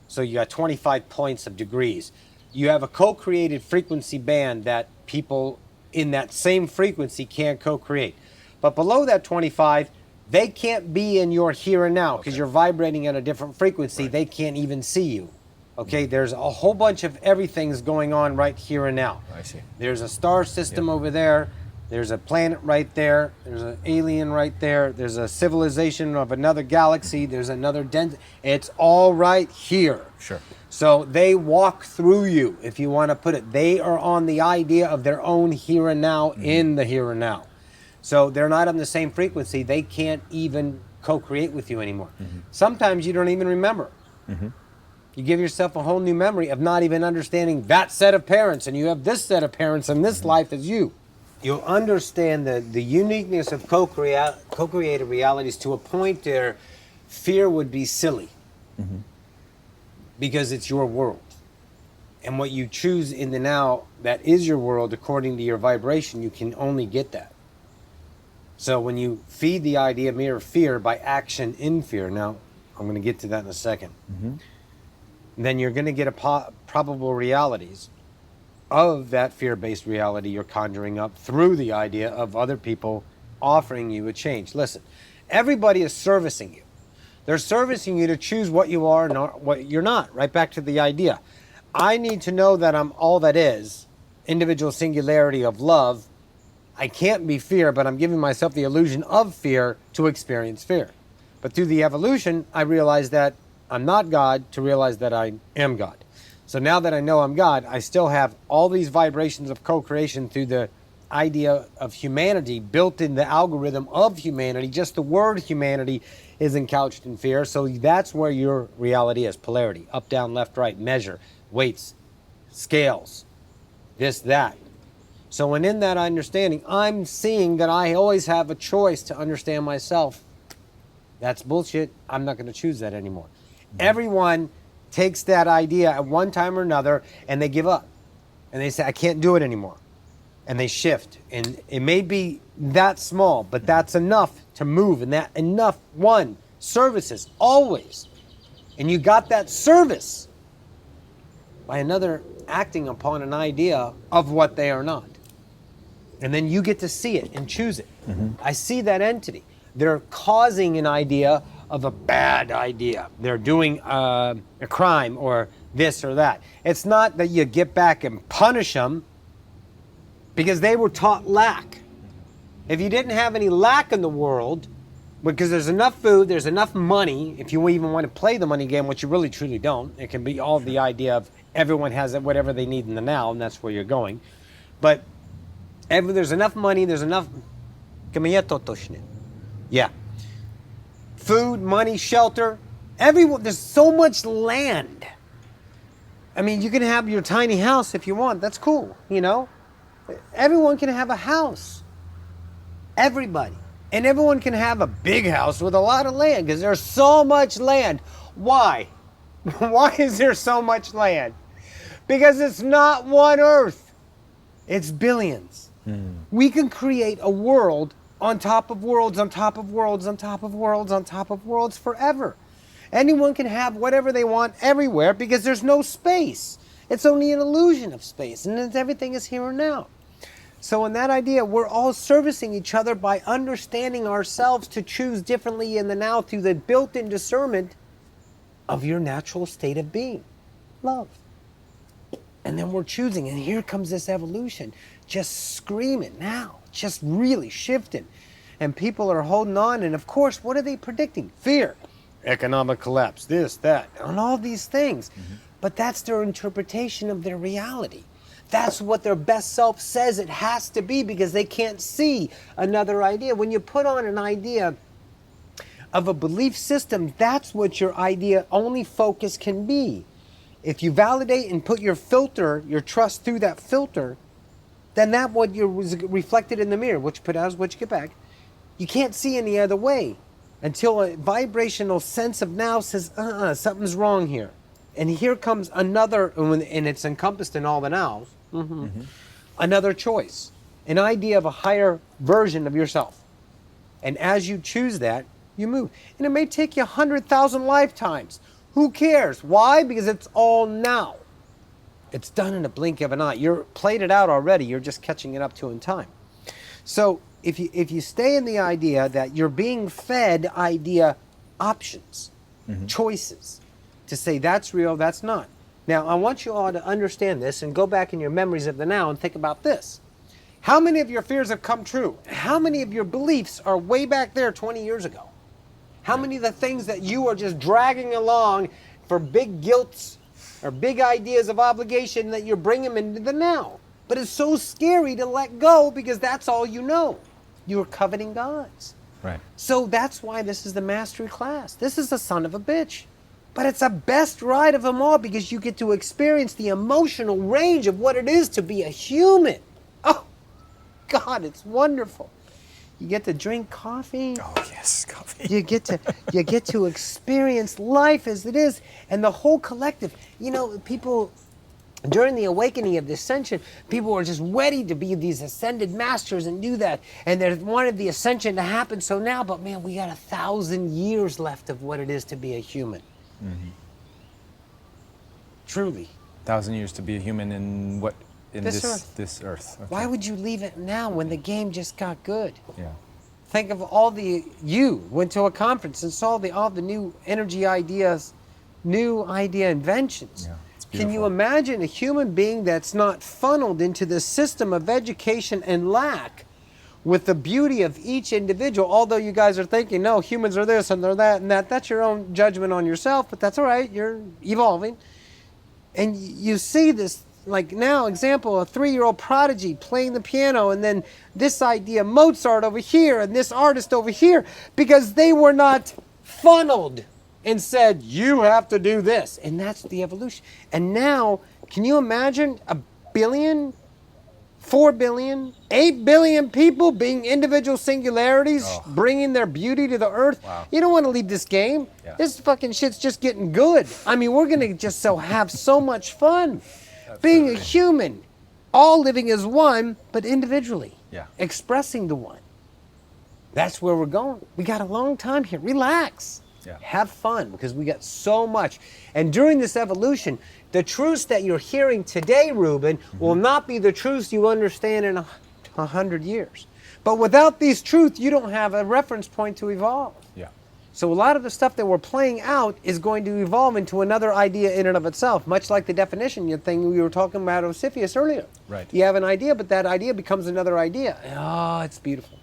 So you got 25 points of degrees. You have a co-created frequency band that people in that same frequency can't co-create. But below that 25, they can't be in your here and now because you're vibrating at a different frequency. Right. They can't even see you. Okay, there's a whole bunch of everything's going on right here and now. I see. There's a star system over there. There's a planet right there. There's an alien right there. There's a civilization of another galaxy. There's another density. It's all right here. Sure. So they walk through you, if you want to put it. They are on the idea of their own here and now in the here and now. So they're not on the same frequency. They can't even co-create with you anymore. Sometimes you don't even remember. You give yourself a whole new memory of not even understanding that set of parents, and you have this set of parents, and this life is you. You'll understand the uniqueness of co-created realities to a point where fear would be silly. Because it's your world. And what you choose in the now that is your world, according to your vibration, you can only get that. So when you feed the idea of mere fear by action in fear, now I'm going to get to that in a second, then you're going to get probable realities of that fear-based reality you're conjuring up through the idea of other people offering you a change. Listen, everybody is servicing you. They're servicing you to choose what you are and what you're not. Right back to the idea. I need to know that I'm all that is, individual singularity of love. I can't be fear, but I'm giving myself the illusion of fear to experience fear. But through the evolution, I realize that I'm not God to realize that I am God. So now that I know I'm God, I still have all these vibrations of co-creation through the idea of humanity built in the algorithm of humanity. Just the word humanity isn't couched in fear. So that's where your reality is. Polarity, up, down, left, right, measure, weights, scales, this, that. So when in that understanding, I'm seeing that I always have a choice to understand myself. That's bullshit. I'm not going to choose that anymore. Everyone takes that idea at one time or another and they give up. And they say, I can't do it anymore. And they shift. And it may be that small, but that's enough to move. And that enough, one, services, always. And you got that service by another acting upon an idea of what they are not. And then you get to see it and choose it. I see that entity. They're causing an idea of a bad idea. They're doing a crime or this or that. It's not that you get back and punish them because they were taught lack. If you didn't have any lack in the world, because there's enough food, there's enough money, if you even want to play the money game, which you really truly don't, it can be all the idea of everyone has whatever they need in the now, and that's where you're going. But there's enough money, there's enough... Yeah. Food, money, shelter. Everyone, there's so much land. I mean, you can have your tiny house if you want. That's cool, you know? Everyone can have a house. Everybody. And everyone can have a big house with a lot of land because there's so much land. Why? Why is there so much land? Because it's not one Earth. It's billions. We can create a world on top of worlds, on top of worlds, on top of worlds, on top of worlds forever. Anyone can have whatever they want everywhere because there's no space. It's only an illusion of space, and everything is here and now. So in that idea, we're all servicing each other by understanding ourselves to choose differently in the now through the built-in discernment of your natural state of being, love. And then we're choosing, and here comes this evolution, just screaming now, just really shifting. And people are holding on, and of course, what are they predicting? Fear, economic collapse, this, that, and all these things. But that's their interpretation of their reality. That's what their best self says it has to be because they can't see another idea. When you put on an idea of a belief system, that's what your idea only focus can be. If you validate and put your filter, your trust through that filter, then that what you was reflected in the mirror, what you put out is what you get back. You can't see any other way until a vibrational sense of now says, something's wrong here. And here comes another, and it's encompassed in all the nows, another choice, an idea of a higher version of yourself. And as you choose that, you move. And it may take you 100,000 lifetimes. Who cares? Why? Because it's all now. It's done in a blink of an eye. You're played it out already. You're just catching it up to in time. So if you stay in the idea that you're being fed idea options, choices, to say that's real, that's not. Now, I want you all to understand this and go back in your memories of the now and think about this. How many of your fears have come true? How many of your beliefs are way back there 20 years ago? How many of the things that you are just dragging along for big guilts or big ideas of obligation that you're bringing them into the now? But it's so scary to let go because that's all you know. You're coveting gods. Right. So that's why this is the mastery class. This is the son of a bitch. But it's the best ride of them all because you get to experience the emotional range of what it is to be a human. Oh, God, it's wonderful. You get to drink coffee. Oh, yes, coffee. You get to experience life as it is. And the whole collective, you know, people, during the awakening of the ascension, people were just ready to be these ascended masters and do that. And they wanted the ascension to happen so now, but man, we got 1,000 years left of what it is to be a human. Truly. 1,000 years to be a human in what? In this earth. This earth. Okay. Why would you leave it now when the game just got good? Yeah. Think of you went to a conference and saw all the new energy ideas, new idea inventions. Yeah, it's Can you beautiful. imagine a human being that's not funneled into the system of education and lack with the beauty of each individual? Although you guys are thinking, no, humans are this and they're that and that. That's your own judgment on yourself, but that's all right. You're evolving. And you see this, like now, example, a 3-year-old prodigy playing the piano, and then this idea, Mozart over here, and this artist over here, because they were not funneled and said, you have to do this. And that's the evolution. And now, can you imagine 1 billion 4 billion, 8 billion people being individual singularities, bringing their beauty to the earth. Wow. You don't want to leave this game. Yeah. This fucking shit's just getting good. I mean, we're going to just have so much fun. Being a human, all living as one, but individually. Yeah. Expressing the one. That's where we're going. We got a long time here. Relax. Yeah. Have fun, because we got so much. And during this evolution, the truths that you're hearing today, Reuben, will not be the truths you understand in 100 years. But without these truths, you don't have a reference point to evolve. Yeah. So a lot of the stuff that we're playing out is going to evolve into another idea in and of itself, much like the definition thing we were talking about Ocyphius earlier. Right. You have an idea, but that idea becomes another idea. Oh, it's beautiful.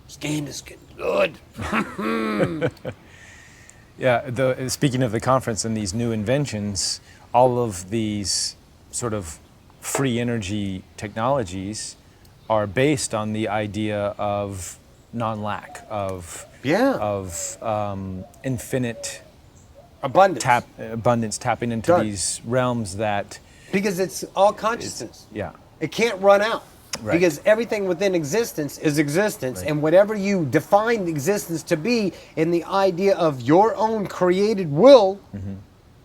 This game is getting good. Yeah, speaking of the conference and these new inventions, all of these sort of free energy technologies are based on the idea of non-lack, of infinite Abundance. tapping into these realms that, Because it's all consciousness. yeah, It can't run out. Right. Because everything within existence is existence, Right. and whatever you define existence to be in the idea of your own created will,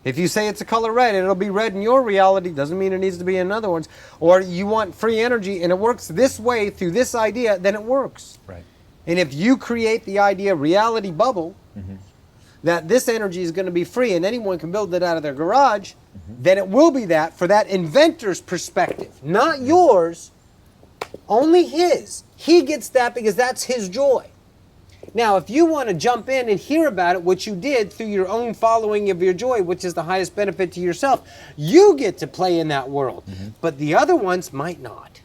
if you say it's a color red, it'll be red in your reality, doesn't mean it needs to be in another one's. Or you want free energy and it works this way through this idea, then it works. right, And if you create the idea reality bubble, that this energy is going to be free and anyone can build it out of their garage, then it will be that for that inventor's perspective, not yours, only his. He gets that because that's his joy. Now, if you want to jump in and hear about it, which you did through your own following of your joy, which is the highest benefit to yourself, you get to play in that world. But the other ones might not.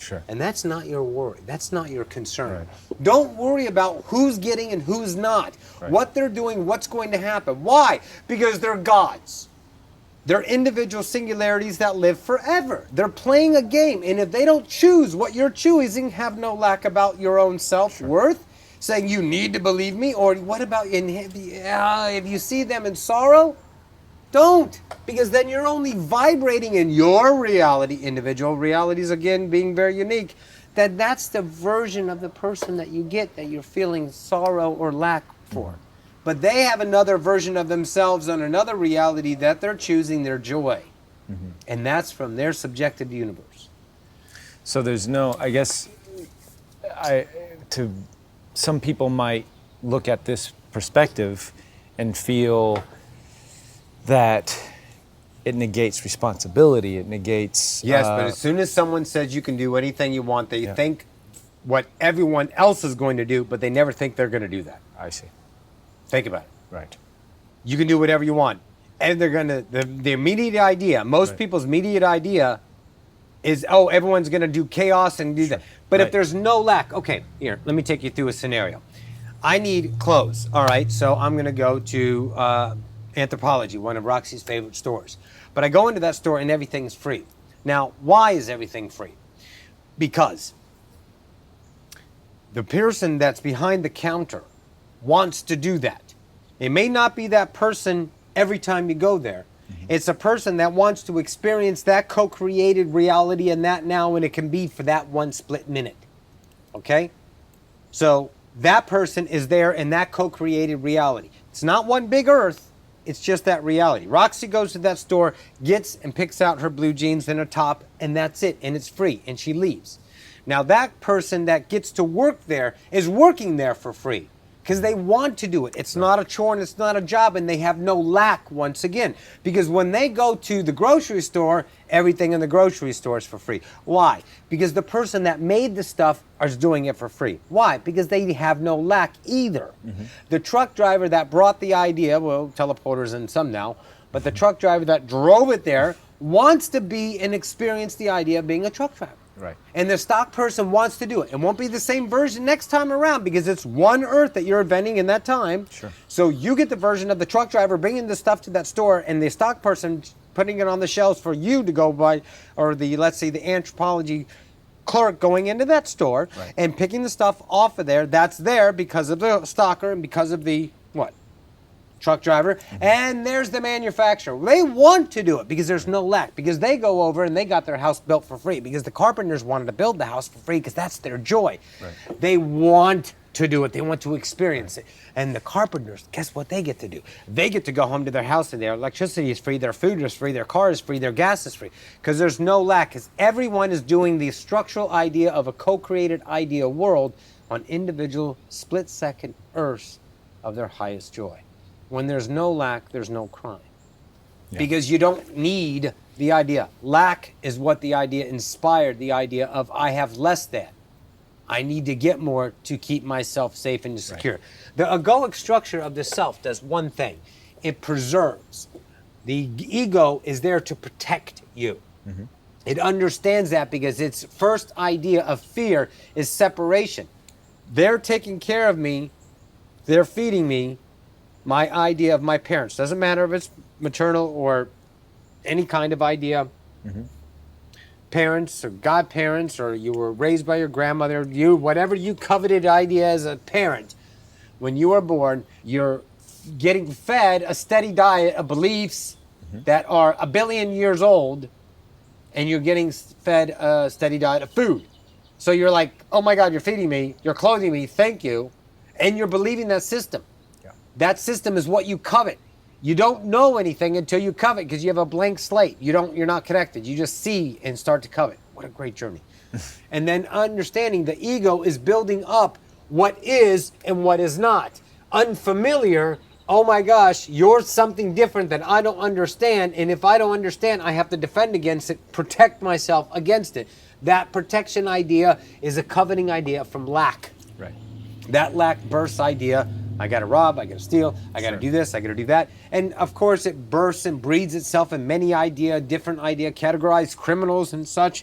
sure. And that's not your worry. That's not your concern. Don't worry about who's getting and who's not. Right. What they're doing, what's going to happen. Why? Because they're gods. They're individual singularities that live forever. They're playing a game. And if they don't choose what you're choosing, have no lack about your own self-worth, saying you need to believe me, or what about if you see them in sorrow, don't, because then you're only vibrating in your reality, individual realities, again, being very unique, that's the version of the person that you get that you're feeling sorrow or lack for. But they have another version of themselves on another reality that they're choosing their joy. And that's from their subjective universe. So there's no, I guess, some people might look at this perspective and feel that it negates responsibility, it negates... Yes, but as soon as someone says you can do anything you want, they think what everyone else is going to do, but they never think they're going to do that. I see. Think about it. Right. You can do whatever you want. And they're going to, the immediate idea, most people's immediate idea is, oh, everyone's going to do chaos and do that. But if there's no lack, okay, here, let me take you through a scenario. I need clothes, all right? So I'm going to go to Anthropology, one of Roxy's favorite stores. But I go into that store and everything's free. Now, why is everything free? Because the person that's behind the counter wants to do that. It may not be that person every time you go there. It's a person that wants to experience that co-created reality and that now, and it can be for that one split minute. Okay? So that person is there in that co-created reality. It's not one big earth. It's just that reality. Roxy goes to that store, gets and picks out her blue jeans and a top, and that's it. And it's free. And she leaves. Now that person that gets to work there is working there for free because they want to do it. It's not a chore and it's not a job, and they have no lack once again. Because when they go to the grocery store, everything in the grocery store is for free. Why? Because the person that made the stuff is doing it for free. Why? Because they have no lack either. The truck driver that brought the idea, well, teleporters and some now, but the truck driver that drove it there wants to be and experience the idea of being a truck driver. Right. And the stock person wants to do it. It won't be the same version next time around because it's one earth that you're inventing in that time. Sure. So you get the version of the truck driver bringing the stuff to that store and the stock person putting it on the shelves for you to go buy, or the, let's say, the anthropology clerk going into that store and picking the stuff off of there. That's there because of the stocker and because of the what? truck driver, and there's the manufacturer. They want to do it because there's no lack, because they go over and they got their house built for free, because the carpenters wanted to build the house for free because that's their joy. Right. They want to do it. They want to experience it. And the carpenters, guess what they get to do? They get to go home to their house and their electricity is free, their food is free, their car is free, their gas is free, because there's no lack, because everyone is doing the structural idea of a co-created idea world on individual split-second earths of their highest joy. When there's no lack, there's no crime. Yeah. Because you don't need the idea. Lack is what the idea inspired, the idea of I have less than. I need to get more to keep myself safe and secure. Right. The egoic structure of the self does one thing. It preserves. The ego is there to protect you. Mm-hmm. It understands that because its first idea of fear is separation. They're taking care of me. They're feeding me. My idea of my parents. Doesn't matter if it's maternal or any kind of idea. Mm-hmm. Parents or godparents, or you were raised by your grandmother, whatever you coveted idea as a parent, when you are born, you're getting fed a steady diet of beliefs that are 1 billion years old, and you're getting fed a steady diet of food. So you're like, oh my God, you're feeding me, you're clothing me, thank you, and you're believing that system. Yeah. That system is what you covet. You don't know anything until you covet, because you have a blank slate. You're not connected. You just see and start to covet. What a great journey. And then understanding the ego is building up what is and what is not. Unfamiliar, oh my gosh, you're something different that I don't understand, and if I don't understand, I have to defend against it, protect myself against it. That protection idea is a coveting idea from lack. Right. That lack bursts idea. I got to rob, I got to steal, I got to do this, I got to do that. And of course it bursts and breeds itself in many different idea, categorized criminals and such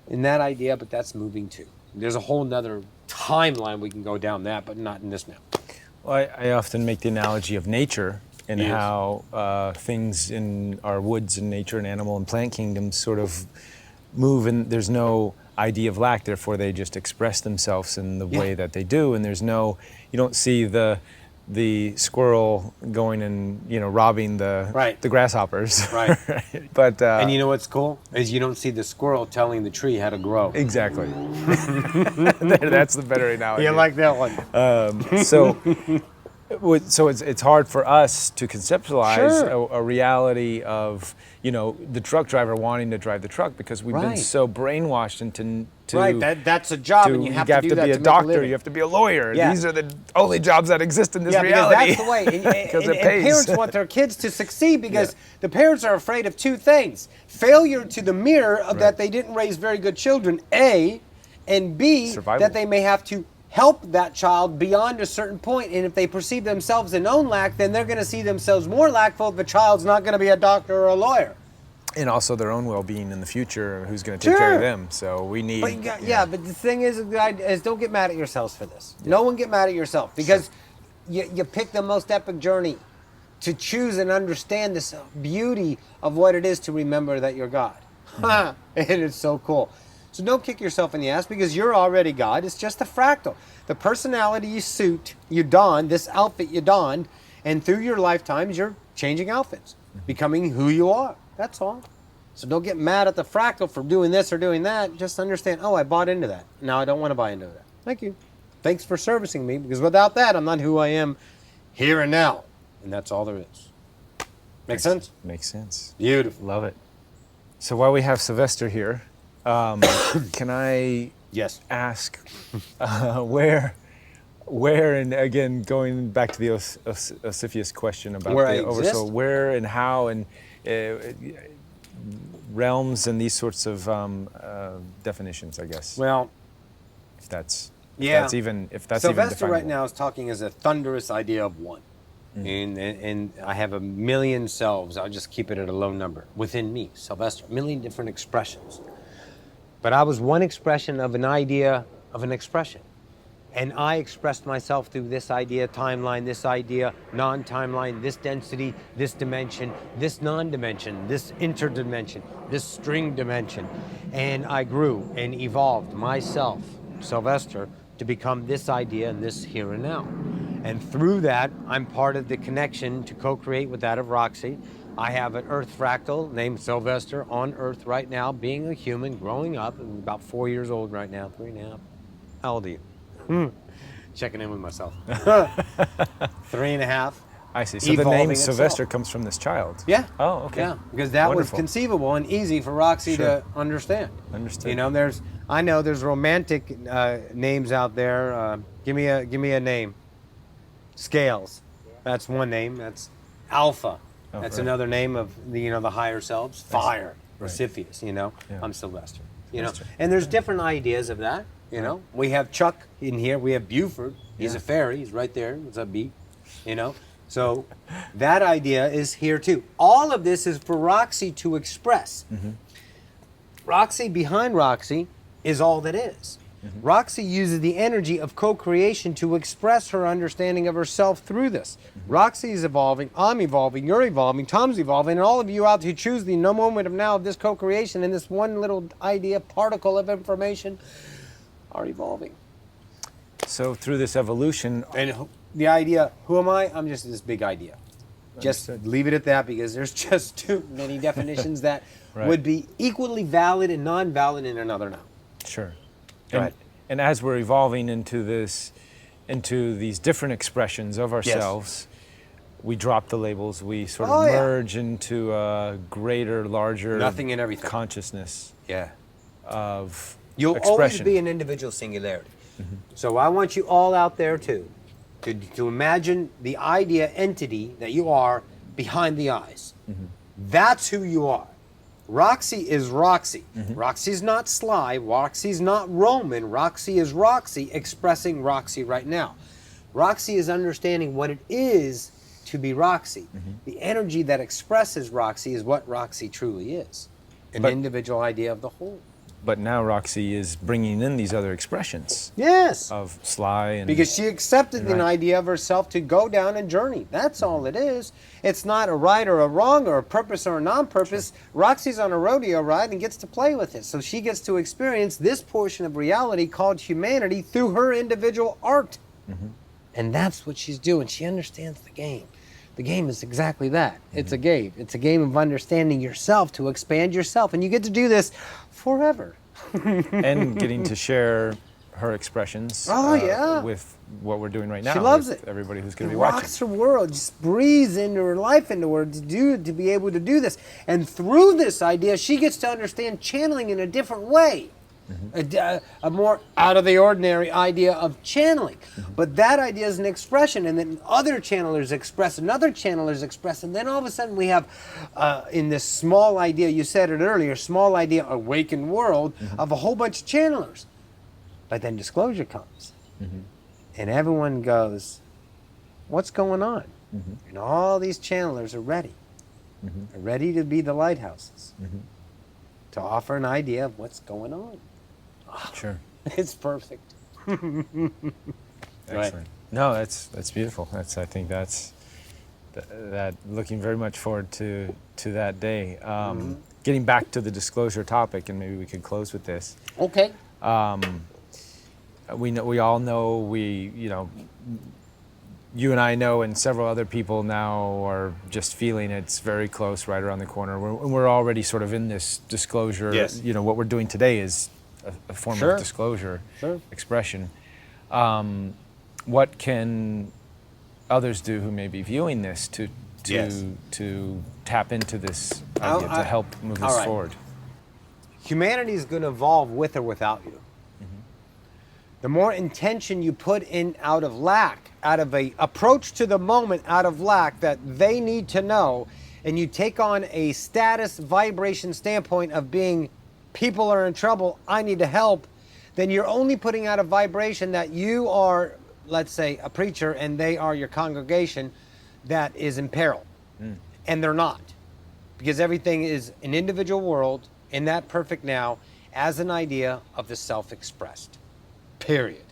in that idea, but that's moving too. There's a whole nother timeline we can go down that, but not in this now. Well, I often make the analogy of nature and how things in our woods and nature and animal and plant kingdoms sort of move, and there's no idea of lack, therefore they just express themselves in the way that they do, and there's no, you don't see the squirrel going and robbing the grasshoppers. Right. But and you know what's cool is you don't see the squirrel telling the tree how to grow. Exactly. That's the better analogy. You like that one? So it's hard for us to conceptualize a reality of the truck driver wanting to drive the truck, because we've been so brainwashed into that's a job, and you have to do that be a doctor, you have to be a lawyer. Yeah. These are the only jobs that exist in this reality. Because that's the way. And parents want their kids to succeed because the parents are afraid of two things: failure to the mirror of that they didn't raise very good children, A, and B, survival. That they may have to help that child beyond a certain point, and if they perceive themselves in own lack, then they're going to see themselves more lackful if the child's not going to be a doctor or a lawyer. And also their own well-being in the future, who's going to take care of them. So we need... But but the thing is don't get mad at yourselves for this. Yeah. No one get mad at yourself, because you pick the most epic journey to choose and understand this beauty of what it is to remember that you're God. And it's so cool. So don't kick yourself in the ass, because you're already God. It's just a fractal. The personality you don, this outfit you donned, and through your lifetimes, you're changing outfits, becoming who you are. That's all. So don't get mad at the fractal for doing this or doing that. Just understand, I bought into that. Now I don't want to buy into that. Thank you. Thanks for servicing me, because without that, I'm not who I am here and now. And that's all there is. Make sense? Makes sense. Beautiful. Love it. So while we have Sylvester here, can I ask where, and again, going back to the Ocyphius question about where and how and realms and these sorts of definitions, I guess. Well, if that's Sylvester even right now is talking as a thunderous idea of one. Mm-hmm. And I have 1 million selves. I'll just keep it at a low number within me, Sylvester. 1 million different expressions. But I was one expression of an idea of an expression. And I expressed myself through this idea, timeline, this idea, non-timeline, this density, this dimension, this non-dimension, this interdimension, this string dimension. And I grew and evolved myself, Sylvester, to become this idea and this here and now. And through that, I'm part of the connection to co-create with that of Roxy. I have an Earth fractal named Sylvester on Earth right now, being a human, growing up, and about 4 years old right now, 3.5. How old are you? Checking in with myself. 3.5. I see. So the name Sylvester comes from this child? Yeah. Oh, okay. Yeah, because that Wonderful. was conceivable and easy for Roxy to understand. Understood. You know, I know there's romantic names out there. Give me a name. Scales. That's one name. That's Alpha. Oh, That's right. another name of the higher selves. Fire. Right. Ocyphius. Yeah. I'm Sylvester. That's right. And there's different ideas of that. We have Chuck in here. We have Buford. He's a fairy. He's right there. What's up, B? So that idea is here too. All of this is for Roxy to express. Roxy behind Roxy is all that is. Roxy uses the energy of co-creation to express her understanding of herself through this. Roxy is evolving, I'm evolving, you're evolving, Tom's evolving, and all of you out who choose the no moment of now of this co-creation and this one little idea, particle of information, are evolving. So through this evolution... And the idea, who am I? I'm just this big idea. Just leave it at that, because there's just too many definitions that would be equally valid and non-valid in another now. Sure. Go ahead. And as we're evolving into these different expressions of ourselves, we drop the labels, we sort of merge into a greater, larger Nothing and everything. consciousness of You'll expression. always be an individual singularity. So I want you all out there too to imagine the idea entity that you are behind the eyes. That's who you are. Roxy is Roxy. Roxy's not Sly. Roxy's not Roman. Roxy is Roxy expressing Roxy right now. Roxy is understanding what it is to be Roxy. The energy that expresses Roxy is what Roxy truly is. An individual idea of the whole. But now Roxy is bringing in these other expressions. Yes. Of Sly and... Because she accepted an idea of herself to go down a journey. That's all it is. It's not a right or a wrong or a purpose or a non-purpose. Roxy's on a rodeo ride and gets to play with it. So she gets to experience this portion of reality called humanity through her individual art. And that's what she's doing. She understands the game. The game is exactly that. It's a game. It's a game of understanding yourself to expand yourself. And you get to do this forever. And getting to share her expressions with what we're doing right now. She loves with it. Everybody who's going to It be watching. rocks her world, just breathes into her life, into her to be able to do this. And through this idea, she gets to understand channeling in a different way. A more out of the ordinary idea of channeling. But that idea is an expression, and then other channelers express, another channelers express, and then all of a sudden we have, in this small idea, you said it earlier, small idea, awakened world, of a whole bunch of channelers. But then disclosure comes, and everyone goes, what's going on? And all these channelers are ready. Are ready to be the lighthouses, to offer an idea of what's going on. Sure. It's perfect. Excellent. No, that's beautiful. I think that's looking very much forward to that day. Getting back to the disclosure topic, and maybe we could close with this. Okay. We all know, you and I know, and several other people now are just feeling it's very close, right around the corner. We're already sort of in this disclosure. Yes. What we're doing today is a form of disclosure expression. What can others do who may be viewing this to tap into this idea, to help move this forward? Humanity is going to evolve with or without you. The more intention you put in out of lack, out of a approach to the moment out of lack that they need to know, and you take on a status vibration standpoint of being, people are in trouble, I need to help, then you're only putting out a vibration that you are, let's say, a preacher and they are your congregation that is in peril. And they're not. Because everything is an individual world in that perfect now as an idea of the self-expressed. Period.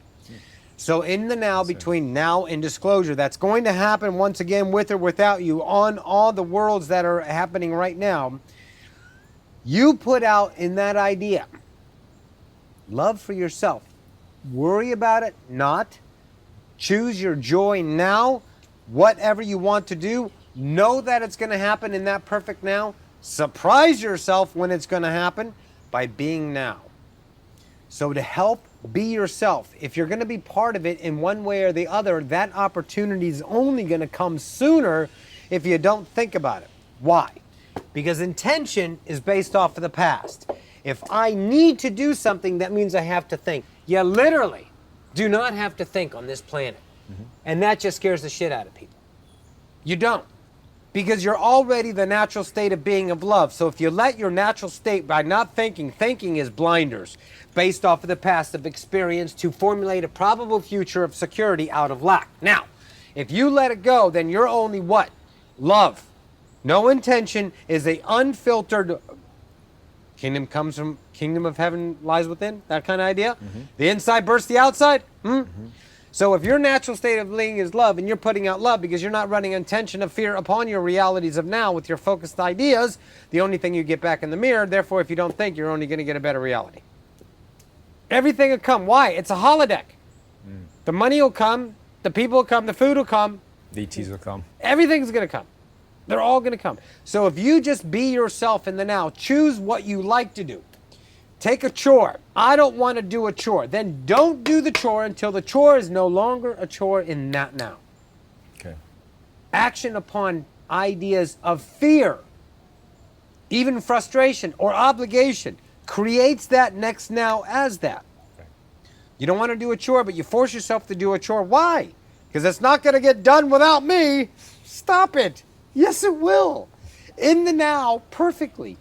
So in the now, between now and disclosure, that's going to happen once again with or without you on all the worlds that are happening right now. You put out in that idea love for yourself. Worry about it not. Choose your joy now. Whatever you want to do, know that it's going to happen in that perfect now. Surprise yourself when it's going to happen by being now. So to help be yourself, if you're going to be part of it in one way or the other, that opportunity is only going to come sooner if you don't think about it. Why? Because intention is based off of the past. If I need to do something, that means I have to think. You literally do not have to think on this planet. And that just scares the shit out of people. You don't. Because you're already the natural state of being of love. So if you let your natural state, by not thinking, thinking is blinders, based off of the past of experience to formulate a probable future of security out of lack. Now, if you let it go, then you're only what? Love. No intention is a unfiltered kingdom comes from kingdom of heaven lies within, that kind of idea. The inside bursts the outside. So if your natural state of being is love and you're putting out love because you're not running intention of fear upon your realities of now with your focused ideas, the only thing you get back in the mirror, therefore if you don't think, you're only going to get a better reality. Everything will come. Why? It's a holodeck. The money will come, the people will come, the food will come. The ETs will come. Everything's going to come. They're all going to come. So if you just be yourself in the now, choose what you like to do. Take a chore. I don't want to do a chore. Then don't do the chore until the chore is no longer a chore in that now. Okay. Action upon ideas of fear, even frustration or obligation, creates that next now as that. Right. You don't want to do a chore, but you force yourself to do a chore. Why? Because it's not going to get done without me. Stop it. Yes, it will. In the now, perfectly.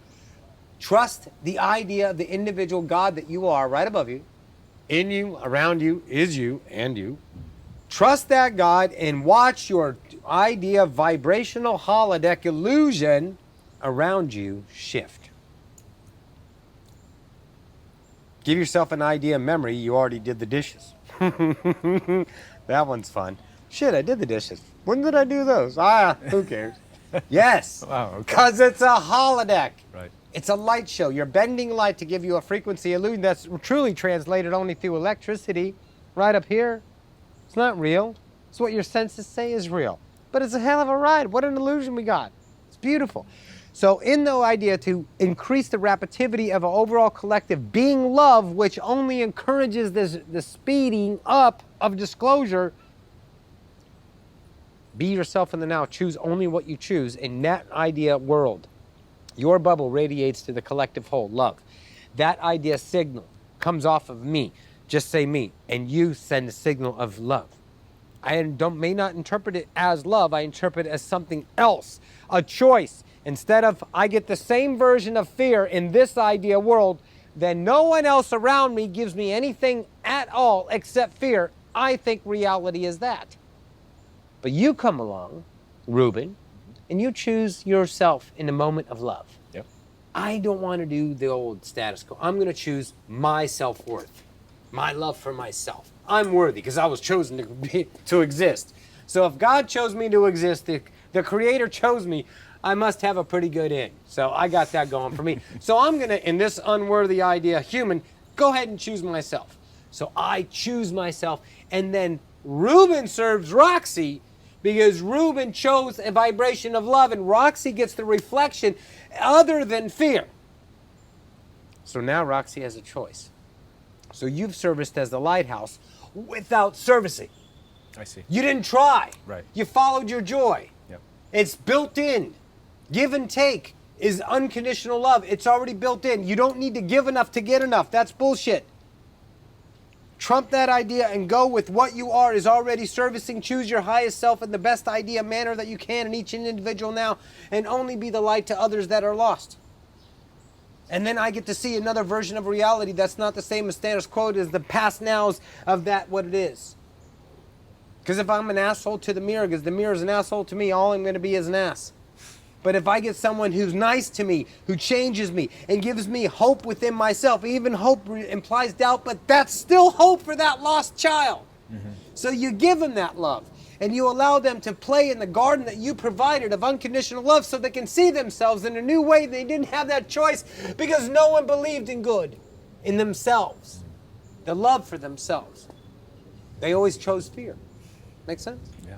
Trust the idea of the individual God that you are right above you, in you, around you, is you, and you. Trust that God and watch your idea of vibrational holodeck illusion around you shift. Give yourself an idea of memory. You already did the dishes. That one's fun. Shit, I did the dishes. When did I do those? Who cares? Yes, because it's a holodeck. Right. It's a light show. You're bending light to give you a frequency illusion that's truly translated only through electricity right up here. It's not real. It's what your senses say is real. But it's a hell of a ride. What an illusion we got. It's beautiful. So in the idea to increase the rapidity of an overall collective being love, which only encourages the speeding up of disclosure, be yourself in the now. Choose only what you choose in that idea world. Your bubble radiates to the collective whole, love. That idea signal comes off of me. Just say me, and you send a signal of love. I may not interpret it as love. I interpret it as something else, a choice. Instead of I get the same version of fear in this idea world, then no one else around me gives me anything at all except fear. I think reality is that. But you come along, Reuben, and you choose yourself in a moment of love. Yep. I don't want to do the old status quo. I'm going to choose my self-worth, my love for myself. I'm worthy because I was chosen to exist. So if God chose me to exist, the Creator chose me, I must have a pretty good end. So I got that going for me. So I'm going to, in this unworthy idea, human, go ahead and choose myself. So I choose myself, and then Reuben serves Roxy, because Reuben chose a vibration of love, and Roxy gets the reflection other than fear. So now Roxy has a choice. So you've serviced as the lighthouse without servicing. I see. You didn't try. Right. You followed your joy. Yep. It's built in. Give and take is unconditional love. It's already built in. You don't need to give enough to get enough. That's bullshit. Trump that idea and go with what you are is already servicing. Choose your highest self in the best idea manner that you can in each individual now, and only be the light to others that are lost. And then I get to see another version of reality that's not the same as status quo, as the past nows of that what it is. Because if I'm an asshole to the mirror, because the mirror is an asshole to me, all I'm going to be is an ass. But if I get someone who's nice to me, who changes me, and gives me hope within myself, even hope implies doubt, but that's still hope for that lost child. So you give them that love, and you allow them to play in the garden that you provided of unconditional love, so they can see themselves in a new way. They didn't have that choice because no one believed in good, in themselves, the love for themselves. They always chose fear. Make sense? Yeah.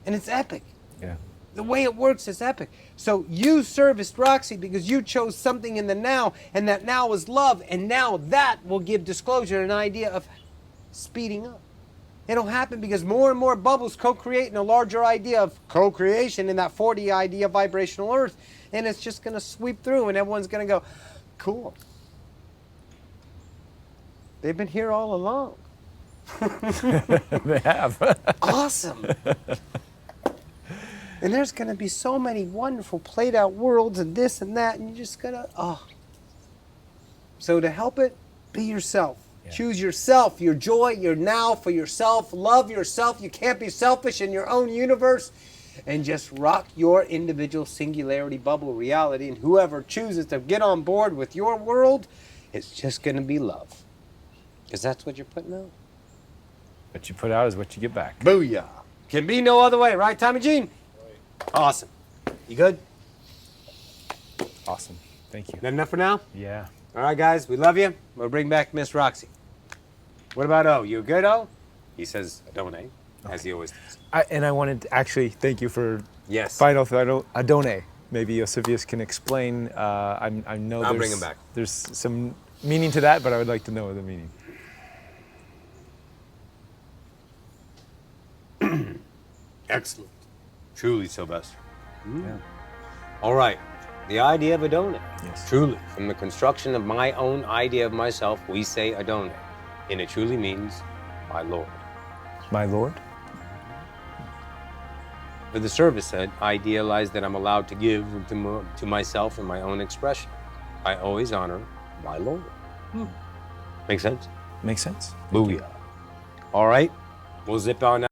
And it's epic. Yeah. The way it works is epic. So you serviced Roxy because you chose something in the now, and that now is love, and now that will give disclosure an idea of speeding up. It'll happen because more and more bubbles co-create in a larger idea of co-creation in that 4D idea of vibrational Earth, and it's just going to sweep through, and everyone's going to go, cool. They've been here all along. They have. Awesome. And there's going to be so many wonderful played out worlds and this and that, and you just got to, oh. So to help it, be yourself. Yeah. Choose yourself, your joy, your now for yourself. Love yourself. You can't be selfish in your own universe. And just rock your individual singularity bubble reality. And whoever chooses to get on board with your world, it's just going to be love. Because that's what you're putting out. What you put out is what you get back. Booyah. Can be no other way, right, Tommy Jean? Awesome. You good? Awesome. Thank you. That enough for now? Yeah. All right, guys, we love you. We'll bring back Miss Roxy. What about O? You good, O? He says, Adon, as he always does. I wanted to actually thank you for final thought, Adon. Maybe Ocyphius can explain. I know I'll bring him back. There's some meaning to that, but I would like to know the meaning. Excellent. Truly, Sylvester. Yeah. All right. The idea of Adon. Yes. Truly. From the construction of my own idea of myself, we say Adon. And it truly means my Lord. My Lord? For the service said, I idealize that I'm allowed to give to myself in my own expression. I always honor my Lord. Make sense? Makes sense. Booyah. All right. We'll zip on out.